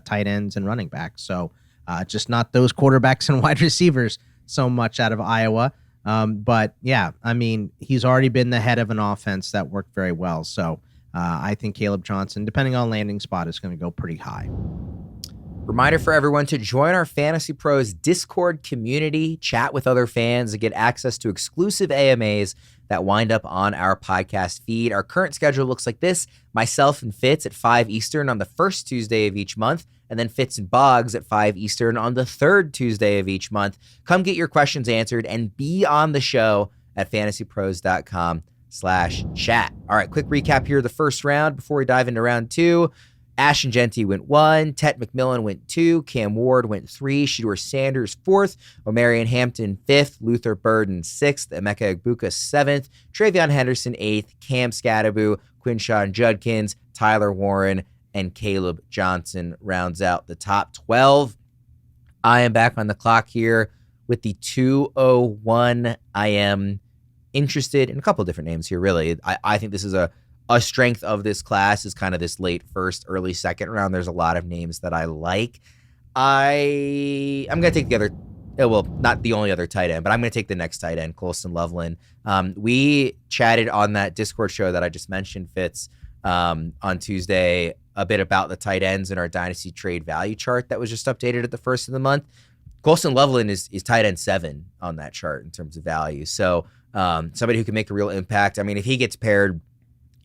tight ends, and running backs. So just not those quarterbacks and wide receivers so much out of Iowa. But yeah, I mean, he's already been the head of an offense that worked very well. So I think Kaleb Johnson, depending on landing spot, is going to go pretty high. Reminder for everyone to join our Fantasy Pros Discord community, chat with other fans, and get access to exclusive AMAs that wind up on our podcast feed. Our current schedule looks like this: myself and Fitz at 5 Eastern on the first Tuesday of each month, and then Fitz and Boggs at 5 Eastern on the third Tuesday of each month. Come get your questions answered and be on the show at fantasypros.com/chat. All right, quick recap here of the first round before we dive into round two. Ashton Jeanty went 1, Tetairoa McMillan went 2, Cam Ward went 3, Shedeur Sanders 4th, Omarion Hampton 5th, Luther Burden 6th, Emeka Egbuka 7th, TreVeyon Henderson 8th, Cam Skattebo, Quinshon Judkins, Tyler Warren, and Kaleb Johnson rounds out the top 12. I am back on the clock here with the 201. I am interested in a couple of different names here, really. I think this is a a strength of this class is kind of this late first, early second round. There's a lot of names that I like. I'm going to take the other, well, not the only other tight end, but I'm going to take the next tight end, Colston Loveland. We chatted on that Discord show that I just mentioned, Fitz, on Tuesday, a bit about the tight ends in our Dynasty trade value chart that was just updated at the first of the month. Colston Loveland is tight end 7 on that chart in terms of value. So somebody who can make a real impact. I mean, if he gets paired,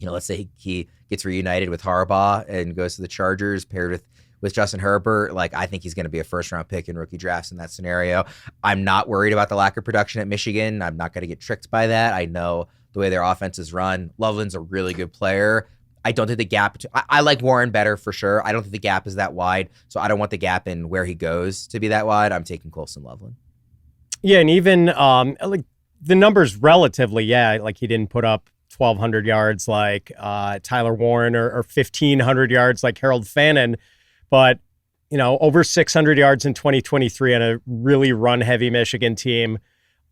let's say he gets reunited with Harbaugh and goes to the Chargers, paired with Justin Herbert, I think he's going to be a first-round pick in rookie drafts in that scenario. I'm not worried about the lack of production at Michigan. I'm not going to get tricked by that. I know the way their offense is run. Loveland's a really good player. I don't think the gap, I like Warren better for sure. I don't think the gap is that wide, so I don't want the gap in where he goes to be that wide. I'm taking Colston Loveland. Yeah, and even the numbers relatively, he didn't put up 1,200 yards like Tyler Warren or 1,500 yards like Harold Fannin, but over 600 yards in 2023 on a really run-heavy Michigan team,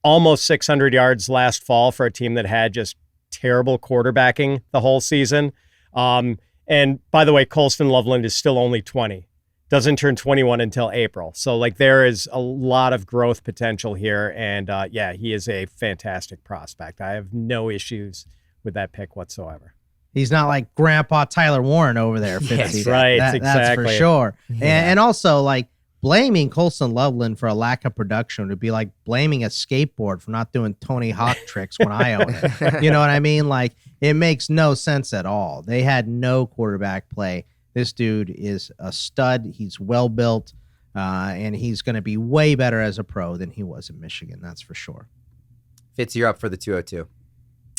almost 600 yards last fall for a team that had just terrible quarterbacking the whole season. And by the way, Colston Loveland is still only 20, doesn't turn 21 until April. So there is a lot of growth potential here. And he is a fantastic prospect. I have no issues with that pick whatsoever. He's not like Grandpa Tyler Warren over there. Yes, right. Exactly. That's for sure. Yeah. And also blaming Colston Loveland for a lack of production would be like blaming a skateboard for not doing Tony Hawk tricks when I owned it. You know what I mean? It makes no sense at all. They had no quarterback play. This dude is a stud. He's well built, and he's going to be way better as a pro than he was in Michigan. That's for sure. Fitz, you're up for the 202.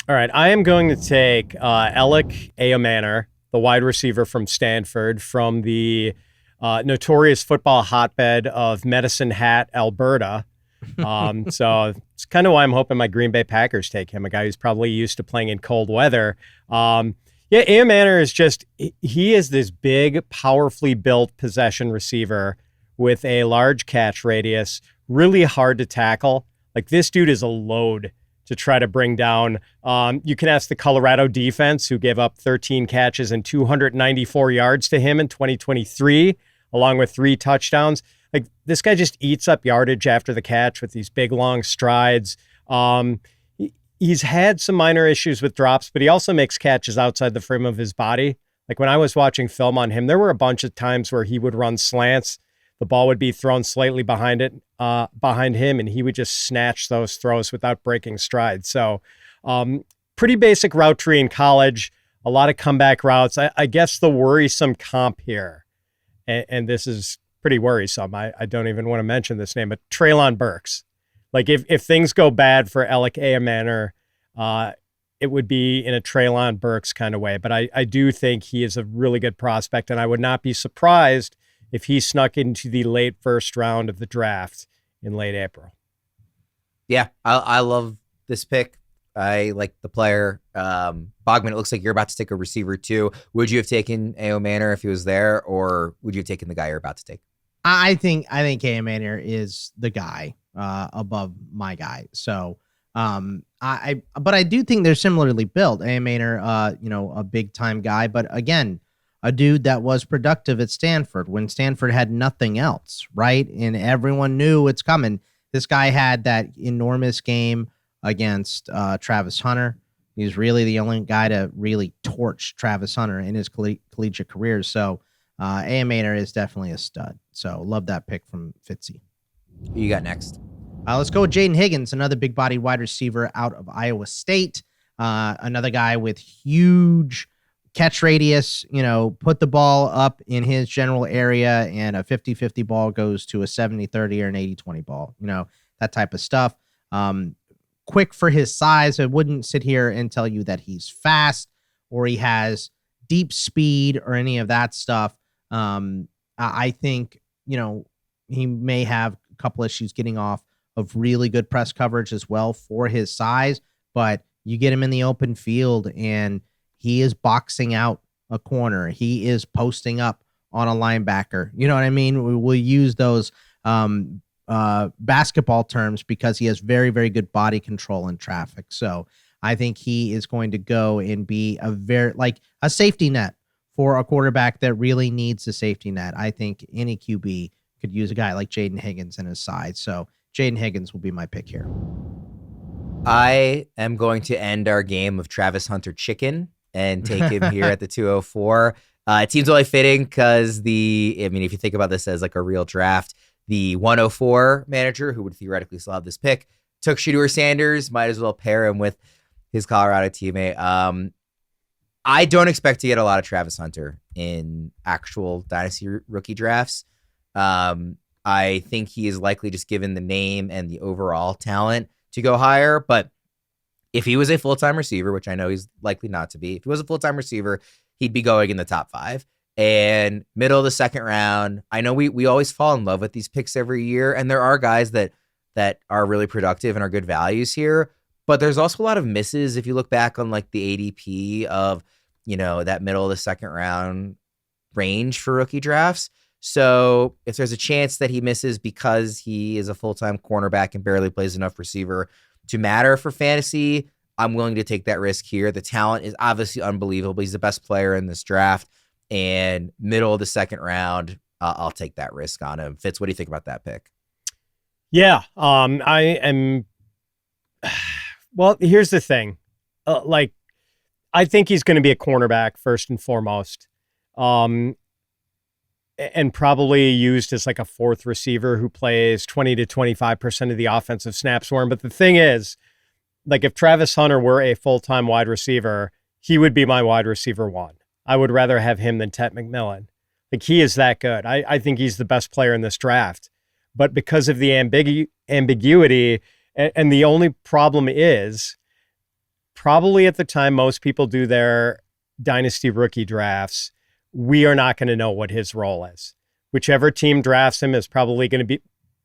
All right. I am going to take Elic Ayomanor, the wide receiver from Stanford, from the notorious football hotbed of Medicine Hat, Alberta. So it's kind of why I'm hoping my Green Bay Packers take him, a guy who's probably used to playing in cold weather. Ayomanor is he is this big, powerfully built possession receiver with a large catch radius, really hard to tackle. This dude is a load to try to bring down. You can ask the Colorado defense, who gave up 13 catches and 294 yards to him in 2023, along with 3 touchdowns. This guy just eats up yardage after the catch with these big, long strides. He's had some minor issues with drops, but he also makes catches outside the frame of his body. When I was watching film on him, there were a bunch of times where he would run slants. The ball would be thrown slightly behind him, and he would just snatch those throws without breaking stride. So pretty basic route tree in college, a lot of comeback routes. I guess the worrisome comp here, and this is pretty worrisome. I don't even want to mention this name, but Treylon Burks. If things go bad for Elic Ayomanor, it would be in a Treylon Burks kind of way. But I do think he is a really good prospect, and I would not be surprised if he snuck into the late first round of the draft in late April. Yeah, I love this pick. I like the player. Bogman, it looks like you're about to take a receiver too. Would you have taken Ayomanor if he was there, or would you have taken the guy you're about to take? I think Ayomanor is the guy above my guy. So but I do think they're similarly built. Ayomanor, a big time guy, but again, a dude that was productive at Stanford when Stanford had nothing else, right? And everyone knew it's coming. This guy had that enormous game against Travis Hunter. He's really the only guy to really torch Travis Hunter in his collegiate career. So Ayomanor is definitely a stud. So love that pick from Fitzy. Who you got next? Let's go with Jayden Higgins, another big body wide receiver out of Iowa State. Another guy with huge catch radius, put the ball up in his general area, and a 50-50 ball goes to a 70-30 or an 80-20 ball, that type of stuff. Quick for his size. I wouldn't sit here and tell you that he's fast or he has deep speed or any of that stuff. I think, he may have a couple issues getting off of really good press coverage as well for his size, but you get him in the open field and he is boxing out a corner. He is posting up on a linebacker. You know what I mean? We'll use those basketball terms because he has very, very good body control in traffic. So I think he is going to go and be a safety net for a quarterback that really needs a safety net. I think any QB could use a guy like Jayden Higgins in his side. So Jayden Higgins will be my pick here. I am going to end our game of Travis Hunter Chicken and take him here at the 204. It seems only fitting because if you think about this as like a real draft, the 104 manager, who would theoretically still have this pick, took Shedeur Sanders. Might as well pair him with his Colorado teammate. I don't expect to get a lot of Travis Hunter in actual dynasty rookie drafts. I think he is likely, just given the name and the overall talent, to go higher. But if he was a full-time receiver, which I know he's likely not to be, if he was a full-time receiver, he'd be going in the top 5. And middle of the second round, I know we always fall in love with these picks every year, and there are guys that are really productive and are good values here. But there's also a lot of misses if you look back on like the ADP of, that middle of the second round range for rookie drafts. So if there's a chance that he misses because he is a full-time cornerback and barely plays enough receiver to matter for fantasy, I'm willing to take that risk here. The talent is obviously unbelievable. He's the best player in this draft, and middle of the second round, I'll take that risk on him. Fitz, what do you think about that pick? Yeah, I am. Well, here's the thing. I think he's going to be a cornerback first and foremost. And probably used as like a fourth receiver who plays 20 to 25% of the offensive snaps for him. But the thing is, like, if Travis Hunter were a full-time wide receiver, he would be my wide receiver 1. I would rather have him than Tetairoa McMillan. Like, he is that good. I think he's the best player in this draft. But because of the ambiguity, and the only problem is, probably at the time most people do their dynasty rookie drafts, we are not going to know what his role is. Whichever team drafts him is probably going to be,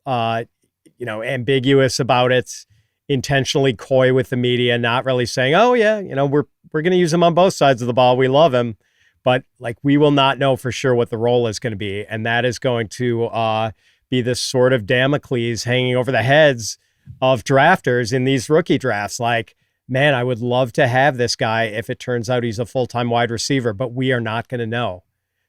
ambiguous about it, intentionally coy with the media, not really saying, oh yeah, we're going to use him on both sides of the ball. We love him, but like, we will not know for sure what the role is going to be. And that is going to be this sort of Damocles hanging over the heads of drafters in these rookie drafts. Like, man, I would love to have this guy if it turns out he's a full-time wide receiver, but we are not going to know.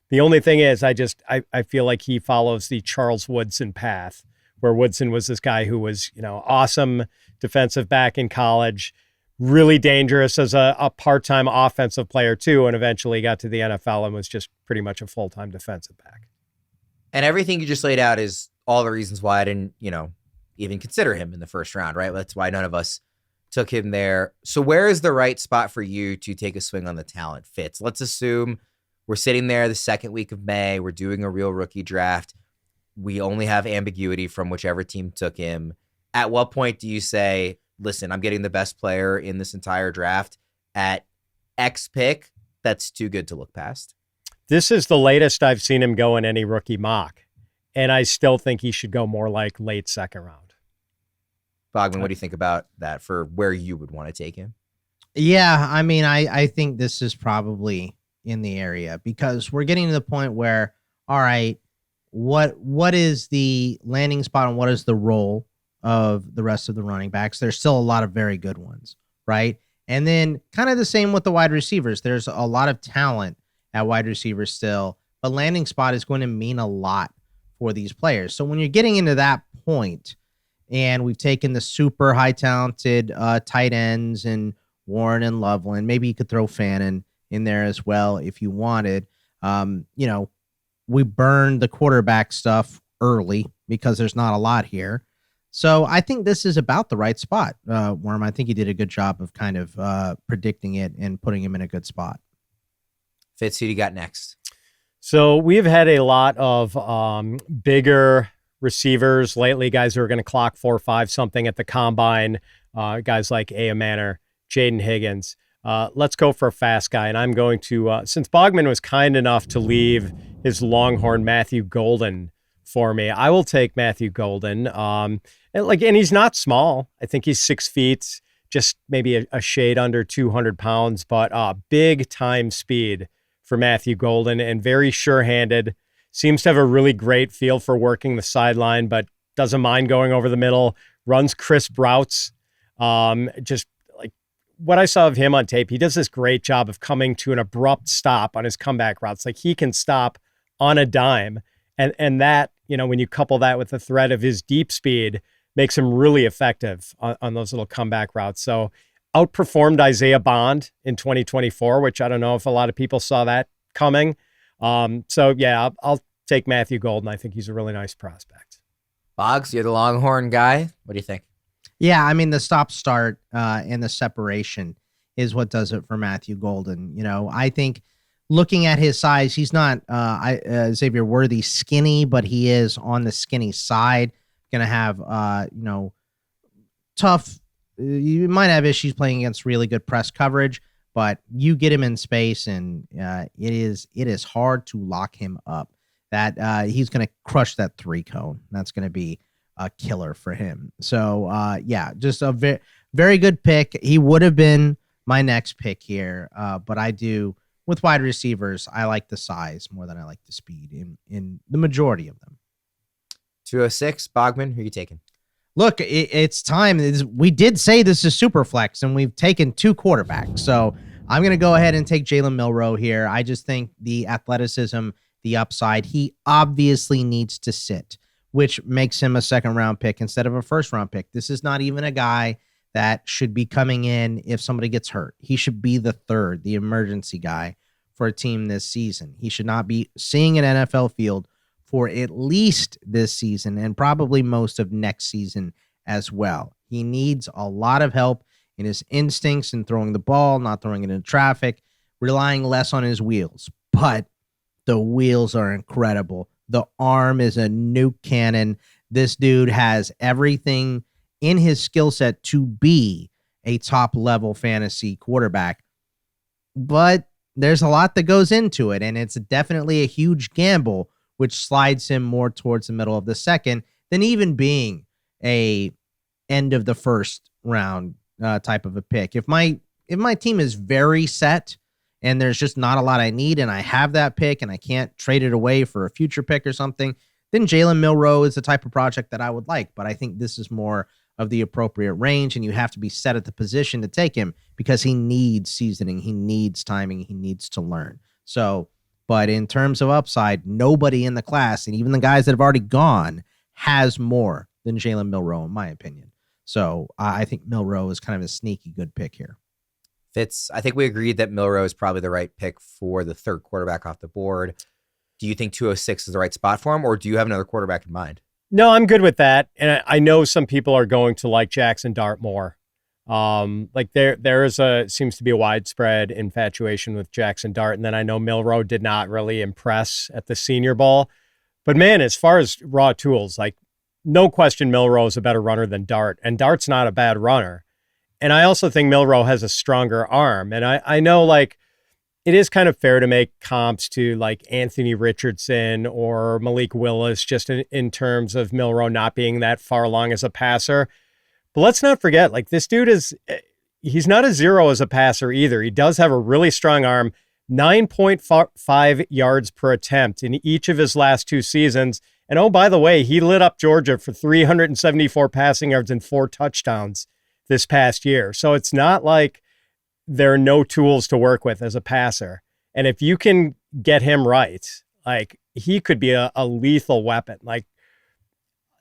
The only thing is, I feel like he follows the Charles Woodson path, where Woodson was this guy who was, awesome defensive back in college, really dangerous as a part-time offensive player too, and eventually got to the NFL and was just pretty much a full-time defensive back. And everything you just laid out is all the reasons why I didn't, even consider him in the first round, right? That's why none of us took him there. So where is the right spot for you to take a swing on the talent? Fitz? Let's assume we're sitting there the second week of May. We're doing a real rookie draft. We only have ambiguity from whichever team took him. At what point do you say, listen, I'm getting the best player in this entire draft at X pick? That's too good to look past. This is the latest I've seen him go in any rookie mock, and I still think he should go more like late second round. Bogman, what do you think about that for where you would want to take him? Yeah, I think this is probably in the area, because we're getting to the point where, all right, what is the landing spot and what is the role of the rest of the running backs? There's still a lot of very good ones, right? And then kind of the same with the wide receivers. There's a lot of talent at wide receiver still, but landing spot is going to mean a lot for these players. So when you're getting into that point, and we've taken the super high talented tight ends and Warren and Loveland, maybe you could throw Fannin in there as well if you wanted. We burned the quarterback stuff early because there's not a lot here. So I think this is about the right spot. Worm, I think you did a good job of kind of predicting it and putting him in a good spot. Fitz, who do you got next? So we've had a lot of bigger receivers lately, guys who are going to clock 4.5 something at the combine, guys like Ayomanor, Jayden Higgins. Let's go for a fast guy, and I'm going to, since Bogman was kind enough to leave his Longhorn Matthew Golden for me, I will take Matthew Golden. And he's not small. I think he's 6 feet, just maybe a shade under 200 pounds, but big time speed for Matthew Golden, and very sure-handed. Seems to have a really great feel for working the sideline, but doesn't mind going over the middle, runs crisp routes, just like what I saw of him on tape, he does this great job of coming to an abrupt stop on his comeback routes. Like, he can stop on a dime. And that, when you couple that with the threat of his deep speed, makes him really effective on those little comeback routes. So outperformed Isaiah Bond in 2024, which I don't know if a lot of people saw that coming. So yeah, I'll take Matthew Golden. I think he's a really nice prospect. Boggs, you're the Longhorn guy. What do you think? Yeah, I mean, the stop-start and the separation is what does it for Matthew Golden. I think looking at his size, he's not Xavier Worthy skinny, but he is on the skinny side. Going to have, tough. You might have issues playing against really good press coverage, but you get him in space, and it is hard to lock him up. That he's going to crush that 3-cone. That's going to be a killer for him. So yeah, just a very, very good pick. He would have been my next pick here, but I do with wide receivers. I like the size more than I like the speed in the majority of them. 206, Bogman, who are you taking? Look, it's time. We did say this is Superflex, and we've taken 2 quarterbacks. So I'm going to go ahead and take Jalen Milroe here. I just think the athleticism, the upside, he obviously needs to sit, which makes him a second-round pick instead of a first-round pick. This is not even a guy that should be coming in if somebody gets hurt. He should be the third, the emergency guy for a team this season. He should not be seeing an NFL field for at least this season and probably most of next season as well. He needs a lot of help in his instincts in throwing the ball, not throwing it into traffic, relying less on his wheels. But the wheels are incredible. The arm is a nuke cannon. This dude has everything in his skill set to be a top-level fantasy quarterback. But there's a lot that goes into it, and it's definitely a huge gamble, which slides him more towards the middle of the second than even being a end of the first round type of a pick. If my team is very set and there's just not a lot I need, and I have that pick and I can't trade it away for a future pick or something, then Jalen Milroe is the type of project that I would like. But I think this is more of the appropriate range, and you have to be set at the position to take him because he needs seasoning, he needs timing, he needs to learn. So, but in terms of upside, nobody in the class, and even the guys that have already gone, has more than Jalen Milroe, in my opinion. So I think Milroe is kind of a sneaky good pick here. Fitz, I think we agreed that Milroe is probably the right pick for the third quarterback off the board. Do you think 206 is the right spot for him, or do you have another quarterback in mind? No, I'm good with that. And I know some people are going to like Jaxson Dart more. Like there seems to be a widespread infatuation with Jaxson Dart. And then I know Milroe did not really impress at the Senior Bowl. But man, as far as raw tools, like no question Milroe is a better runner than Dart. And Dart's not a bad runner. And I also think Milroe has a stronger arm. And I know like it is kind of fair to make comps to like Anthony Richardson or Malik Willis just in terms of Milroe not being that far along as a passer. But let's not forget, like this dude he's not a zero as a passer either. He does have a really strong arm, 9.5 yards per attempt in each of his last 2 seasons. And oh, by the way, he lit up Georgia for 374 passing yards and 4 touchdowns this past year. So it's not like there are no tools to work with as a passer. And if you can get him right, like he could be a lethal weapon. Like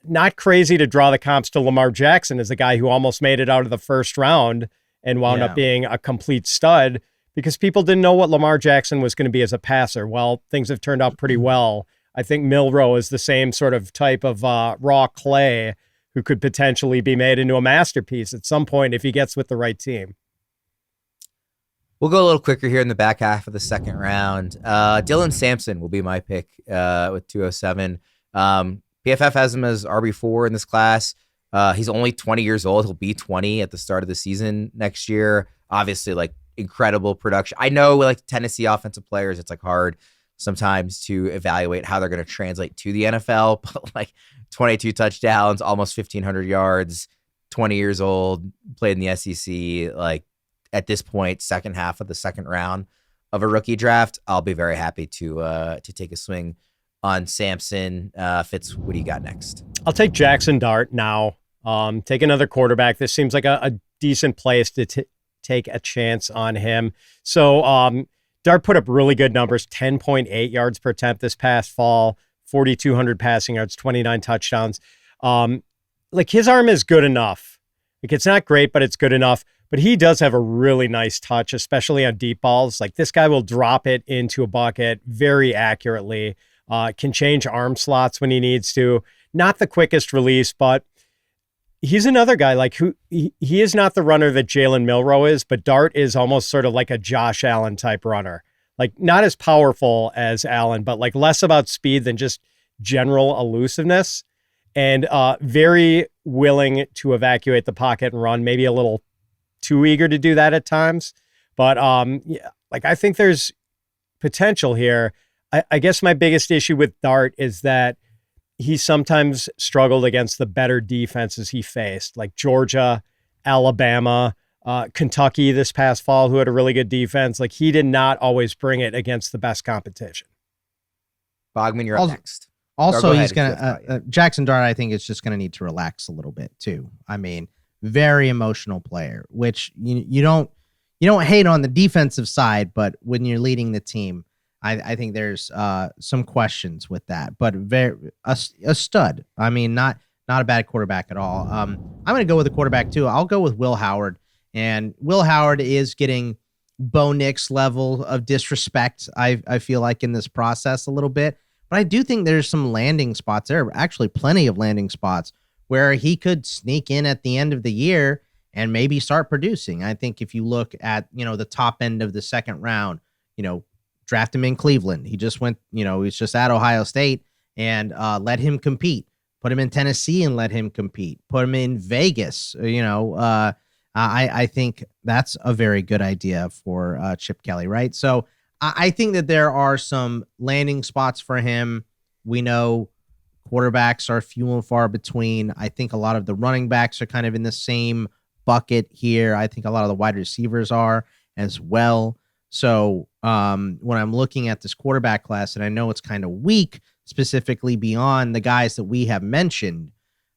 not crazy to draw the comps to Lamar Jackson as a guy who almost made it out of the first round and wound up being a complete stud because people didn't know what Lamar Jackson was going to be as a passer. Well, things have turned out pretty well. I think Milroe is the same sort of type of raw clay who could potentially be made into a masterpiece at some point if he gets with the right team. We'll go a little quicker here in the back half of the second round. Dylan Sampson will be my pick with 207. PFF has him as RB4 in this class. He's only 20 years old. He'll be 20 at the start of the season next year. Obviously, like incredible production. I know like Tennessee offensive players, it's like hard sometimes to evaluate how they're going to translate to the NFL, but like 22 touchdowns, almost 1,500 yards, 20 years old, played in the SEC, like at this point, second half of the second round of a rookie draft, I'll be very happy to take a swing on Sampson. Fitz, what do you got next? I'll take Jaxson Dart now. Take another quarterback. This seems like a decent place to take a chance on him. So Dart put up really good numbers, 10.8 yards per attempt this past fall, 4,200 passing yards, 29 touchdowns. Like his arm is good enough. Like it's not great, but it's good enough. But he does have a really nice touch, especially on deep balls. Like this guy will drop it into a bucket very accurately, can change arm slots when he needs to. Not the quickest release, but he's another guy like who he is not the runner that Jalen Milroe is, but Dart is almost sort of like a Josh Allen type runner. Like not as powerful as Allen, but like less about speed than just general elusiveness, and very willing to evacuate the pocket and run, maybe a little too eager to do that at times. But yeah, like I think there's potential here. I guess my biggest issue with Dart is that he sometimes struggled against the better defenses he faced, like Georgia, Alabama, Kentucky this past fall, who had a really good defense. Like he did not always bring it against the best competition. Bogman, you're up next. Also, he's going to, Jaxson Dart, I think, is just going to need to relax a little bit too. I mean, very emotional player, which you don't hate on the defensive side, but when you're leading the team, I think there's some questions with that, but a stud. I mean, not a bad quarterback at all. I'm going to go with a quarterback too. I'll go with Will Howard, and Will Howard is getting Bo Nix level of disrespect. I feel like in this process a little bit, but I do think there's some landing spots there. Actually, plenty of landing spots where he could sneak in at the end of the year and maybe start producing. I think if you look at, the top end of the second round, draft him in Cleveland. He just went, he's just at Ohio State, and let him compete. Put him in Tennessee and let him compete. Put him in Vegas. I think that's a very good idea for Chip Kelly, right? So I think that there are some landing spots for him. We know quarterbacks are few and far between. I think a lot of the running backs are kind of in the same bucket here. I think a lot of the wide receivers are as well. So when I'm looking at this quarterback class, and I know it's kind of weak, specifically beyond the guys that we have mentioned,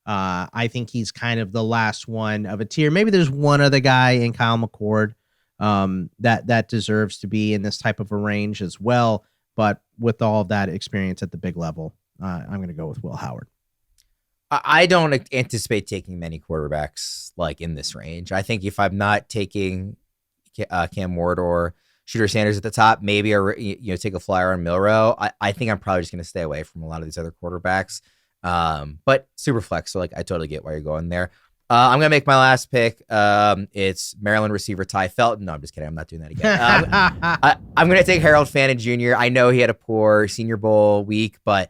I think he's kind of the last one of a tier. Maybe there's one other guy in Kyle McCord that deserves to be in this type of a range as well. But with all of that experience at the big level, I'm going to go with Will Howard. I don't anticipate taking many quarterbacks like in this range. I think if I'm not taking Cam Ward or Shedeur Sanders at the top, maybe take a flyer on Milroe. I think I'm probably just going to stay away from a lot of these other quarterbacks. But Superflex, so like I totally get why you're going there. I'm going to make my last pick. It's Maryland receiver Ty Felton. No, I'm just kidding. I'm not doing that again. I'm going to take Harold Fannin Jr. I know he had a poor Senior Bowl week, but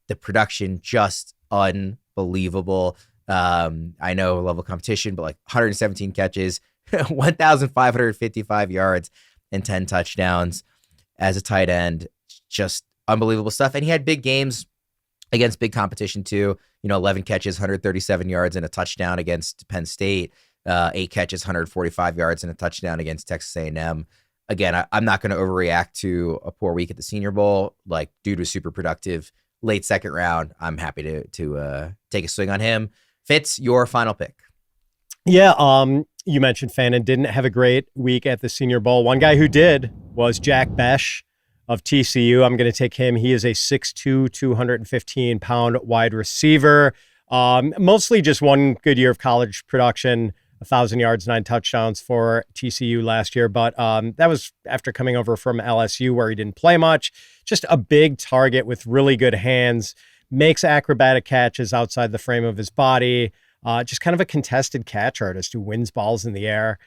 the production just unbelievable. I know level competition, but like 117 catches, 1,555 yards, and 10 touchdowns as a tight end. Just unbelievable stuff. And he had big games against big competition too. 11 catches, 137 yards, and a touchdown against Penn State. 8 catches, 145 yards, and a touchdown against Texas A&M. Again, I'm not going to overreact to a poor week at the Senior Bowl. Like, dude was super productive. Late second round. I'm happy to take a swing on him. Fitz, your final pick. Yeah, you mentioned Fannin didn't have a great week at the Senior Bowl. One guy who did was Jack Bech of TCU. I'm going to take him. He is a 6'2", 215-pound wide receiver. Mostly just one good year of college production, 1,000 yards, 9 touchdowns for TCU last year. But that was after coming over from LSU where he didn't play much. Just a big target with really good hands, makes acrobatic catches outside the frame of his body. Just kind of a contested catch artist who wins balls in the air.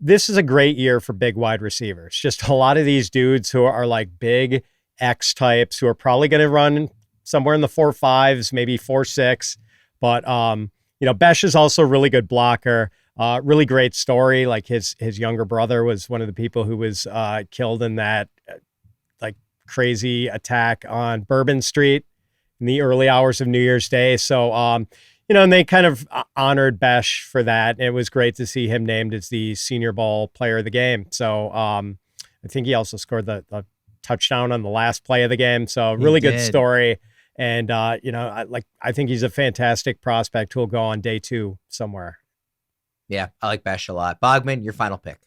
This is a great year for big wide receivers. Just a lot of these dudes who are like big X types who are probably going to run somewhere in the 4.5s, maybe 4.6. But, Bech is also a really good blocker. Really great story. Like his younger brother was one of the people who was killed in that crazy attack on Bourbon Street in the early hours of New Year's Day. So, and they kind of honored Bech for that. It was great to see him named as the Senior Bowl player of the game. So I think he also scored the touchdown on the last play of the game. So really good story. And, I think he's a fantastic prospect who will go on day 2 somewhere. Yeah, I like Bech a lot. Bogman, your final pick.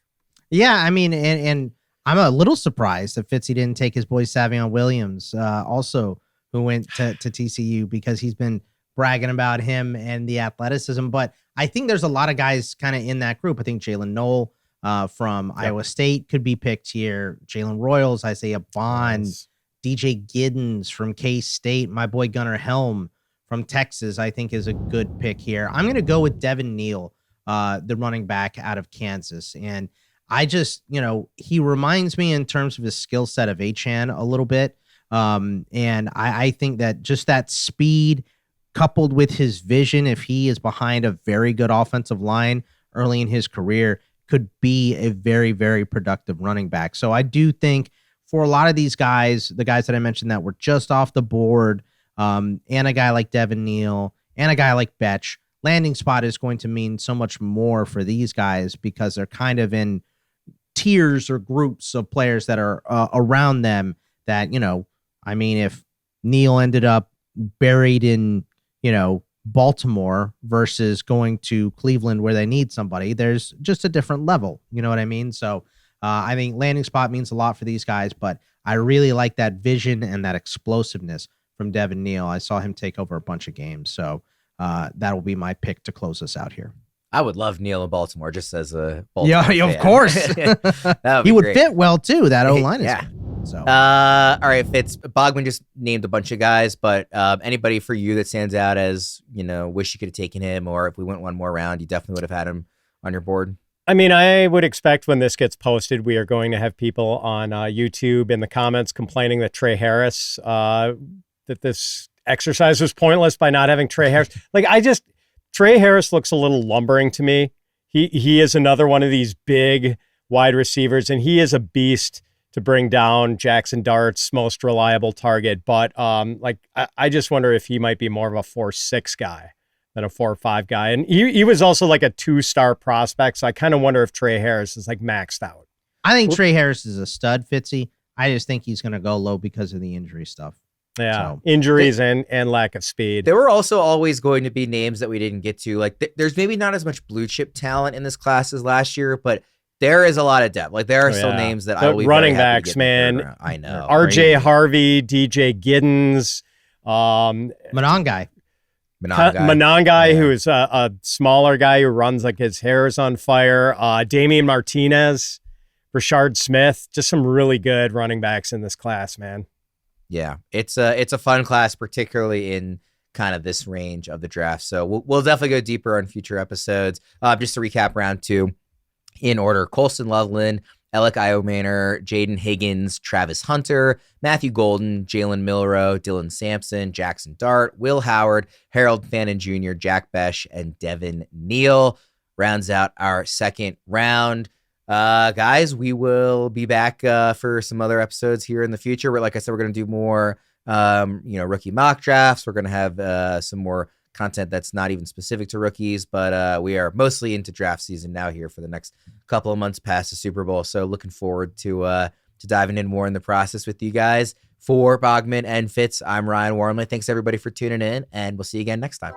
Yeah, I mean, and I'm a little surprised that Fitzy didn't take his boy Savion Williams, also who went to TCU, because he's been bragging about him and the athleticism. But I think there's a lot of guys kind of in that group. I think Jalen Milroe from Iowa State could be picked here. Jalen Royals, Isaiah Bond, DJ Giddens from K-State, my boy Gunnar Helm from Texas, I think is a good pick here. I'm going to go with Devin Neal, the running back out of Kansas. And I just, he reminds me in terms of his skill set of Achane a little bit. And I think that just that speed coupled with his vision, if he is behind a very good offensive line early in his career, could be a very, very productive running back. So I do think for a lot of these guys, the guys that I mentioned that were just off the board, and a guy like Devin Neal and a guy like Bech, landing spot is going to mean so much more for these guys because they're kind of in tiers or groups of players that are around them that, I mean, if Neal ended up buried in, Baltimore versus going to Cleveland where they need somebody, there's just a different level. You know what I mean? So I think landing spot means a lot for these guys, but I really like that vision and that explosiveness from Devin Neal. I saw him take over a bunch of games. So that will be my pick to close us out here. I would love Neal in Baltimore just as a Baltimore fan. Of course. He would fit well too. That O-line is. Yeah. Good. So, all right, Fitz. Bogman just named a bunch of guys, but anybody for you that stands out as, wish you could have taken him, or if we went one more round, you definitely would have had him on your board? I mean, I would expect when this gets posted, we are going to have people on YouTube in the comments complaining that Trey Harris, that this exercise was pointless by not having Trey Harris. Trey Harris looks a little lumbering to me. He is another one of these big wide receivers, and he is a beast to bring down. Jaxson Dart's most reliable target. But I just wonder if he might be more of a 4.6 guy than a 4.5 guy. And he was also like a 2-star prospect. So I kind of wonder if Trey Harris is like maxed out. I think Trey Harris is a stud, Fitzy. I just think he's going to go low because of the injury stuff. Yeah, so, injuries and lack of speed. There were also always going to be names that we didn't get to. Like there's maybe not as much blue chip talent in this class as last year, but there is a lot of depth. Like there are still names that I will be running very happy backs, to get man. I know. R.J. Harvey, DJ Giddens, Monongai, who is a smaller guy who runs like his hair is on fire. Damian Martinez, Rashard Smith, just some really good running backs in this class, man. Yeah, it's a fun class, particularly in kind of this range of the draft. So we'll definitely go deeper on future episodes. Just to recap round 2 in order: Colston Loveland, Elic Ayomanor, Jayden Higgins, Travis Hunter, Matthew Golden, Jalen Milroe, Dylan Sampson, Jaxson Dart, Will Howard, Harold Fannin Jr., Jack Bech, and Devin Neal rounds out our second round. Guys, we will be back for some other episodes here in the future. Like I said, we're going to do more, rookie mock drafts. We're going to have some more content that's not even specific to rookies, but we are mostly into draft season now here for the next couple of months past the Super Bowl. So looking forward to diving in more in the process with you guys. For Bogman and Fitz, I'm Ryan Wormeli. Thanks everybody for tuning in, and we'll see you again next time.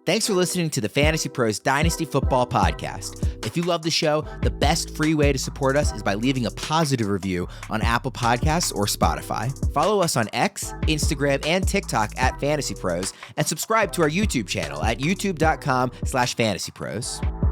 Thanks for listening to the Fantasy Pros Dynasty Football Podcast. If you love the show, the best free way to support us is by leaving a positive review on Apple Podcasts or Spotify. Follow us on X, Instagram, and TikTok at Fantasy Pros, and subscribe to our YouTube channel at youtube.com/fantasypros.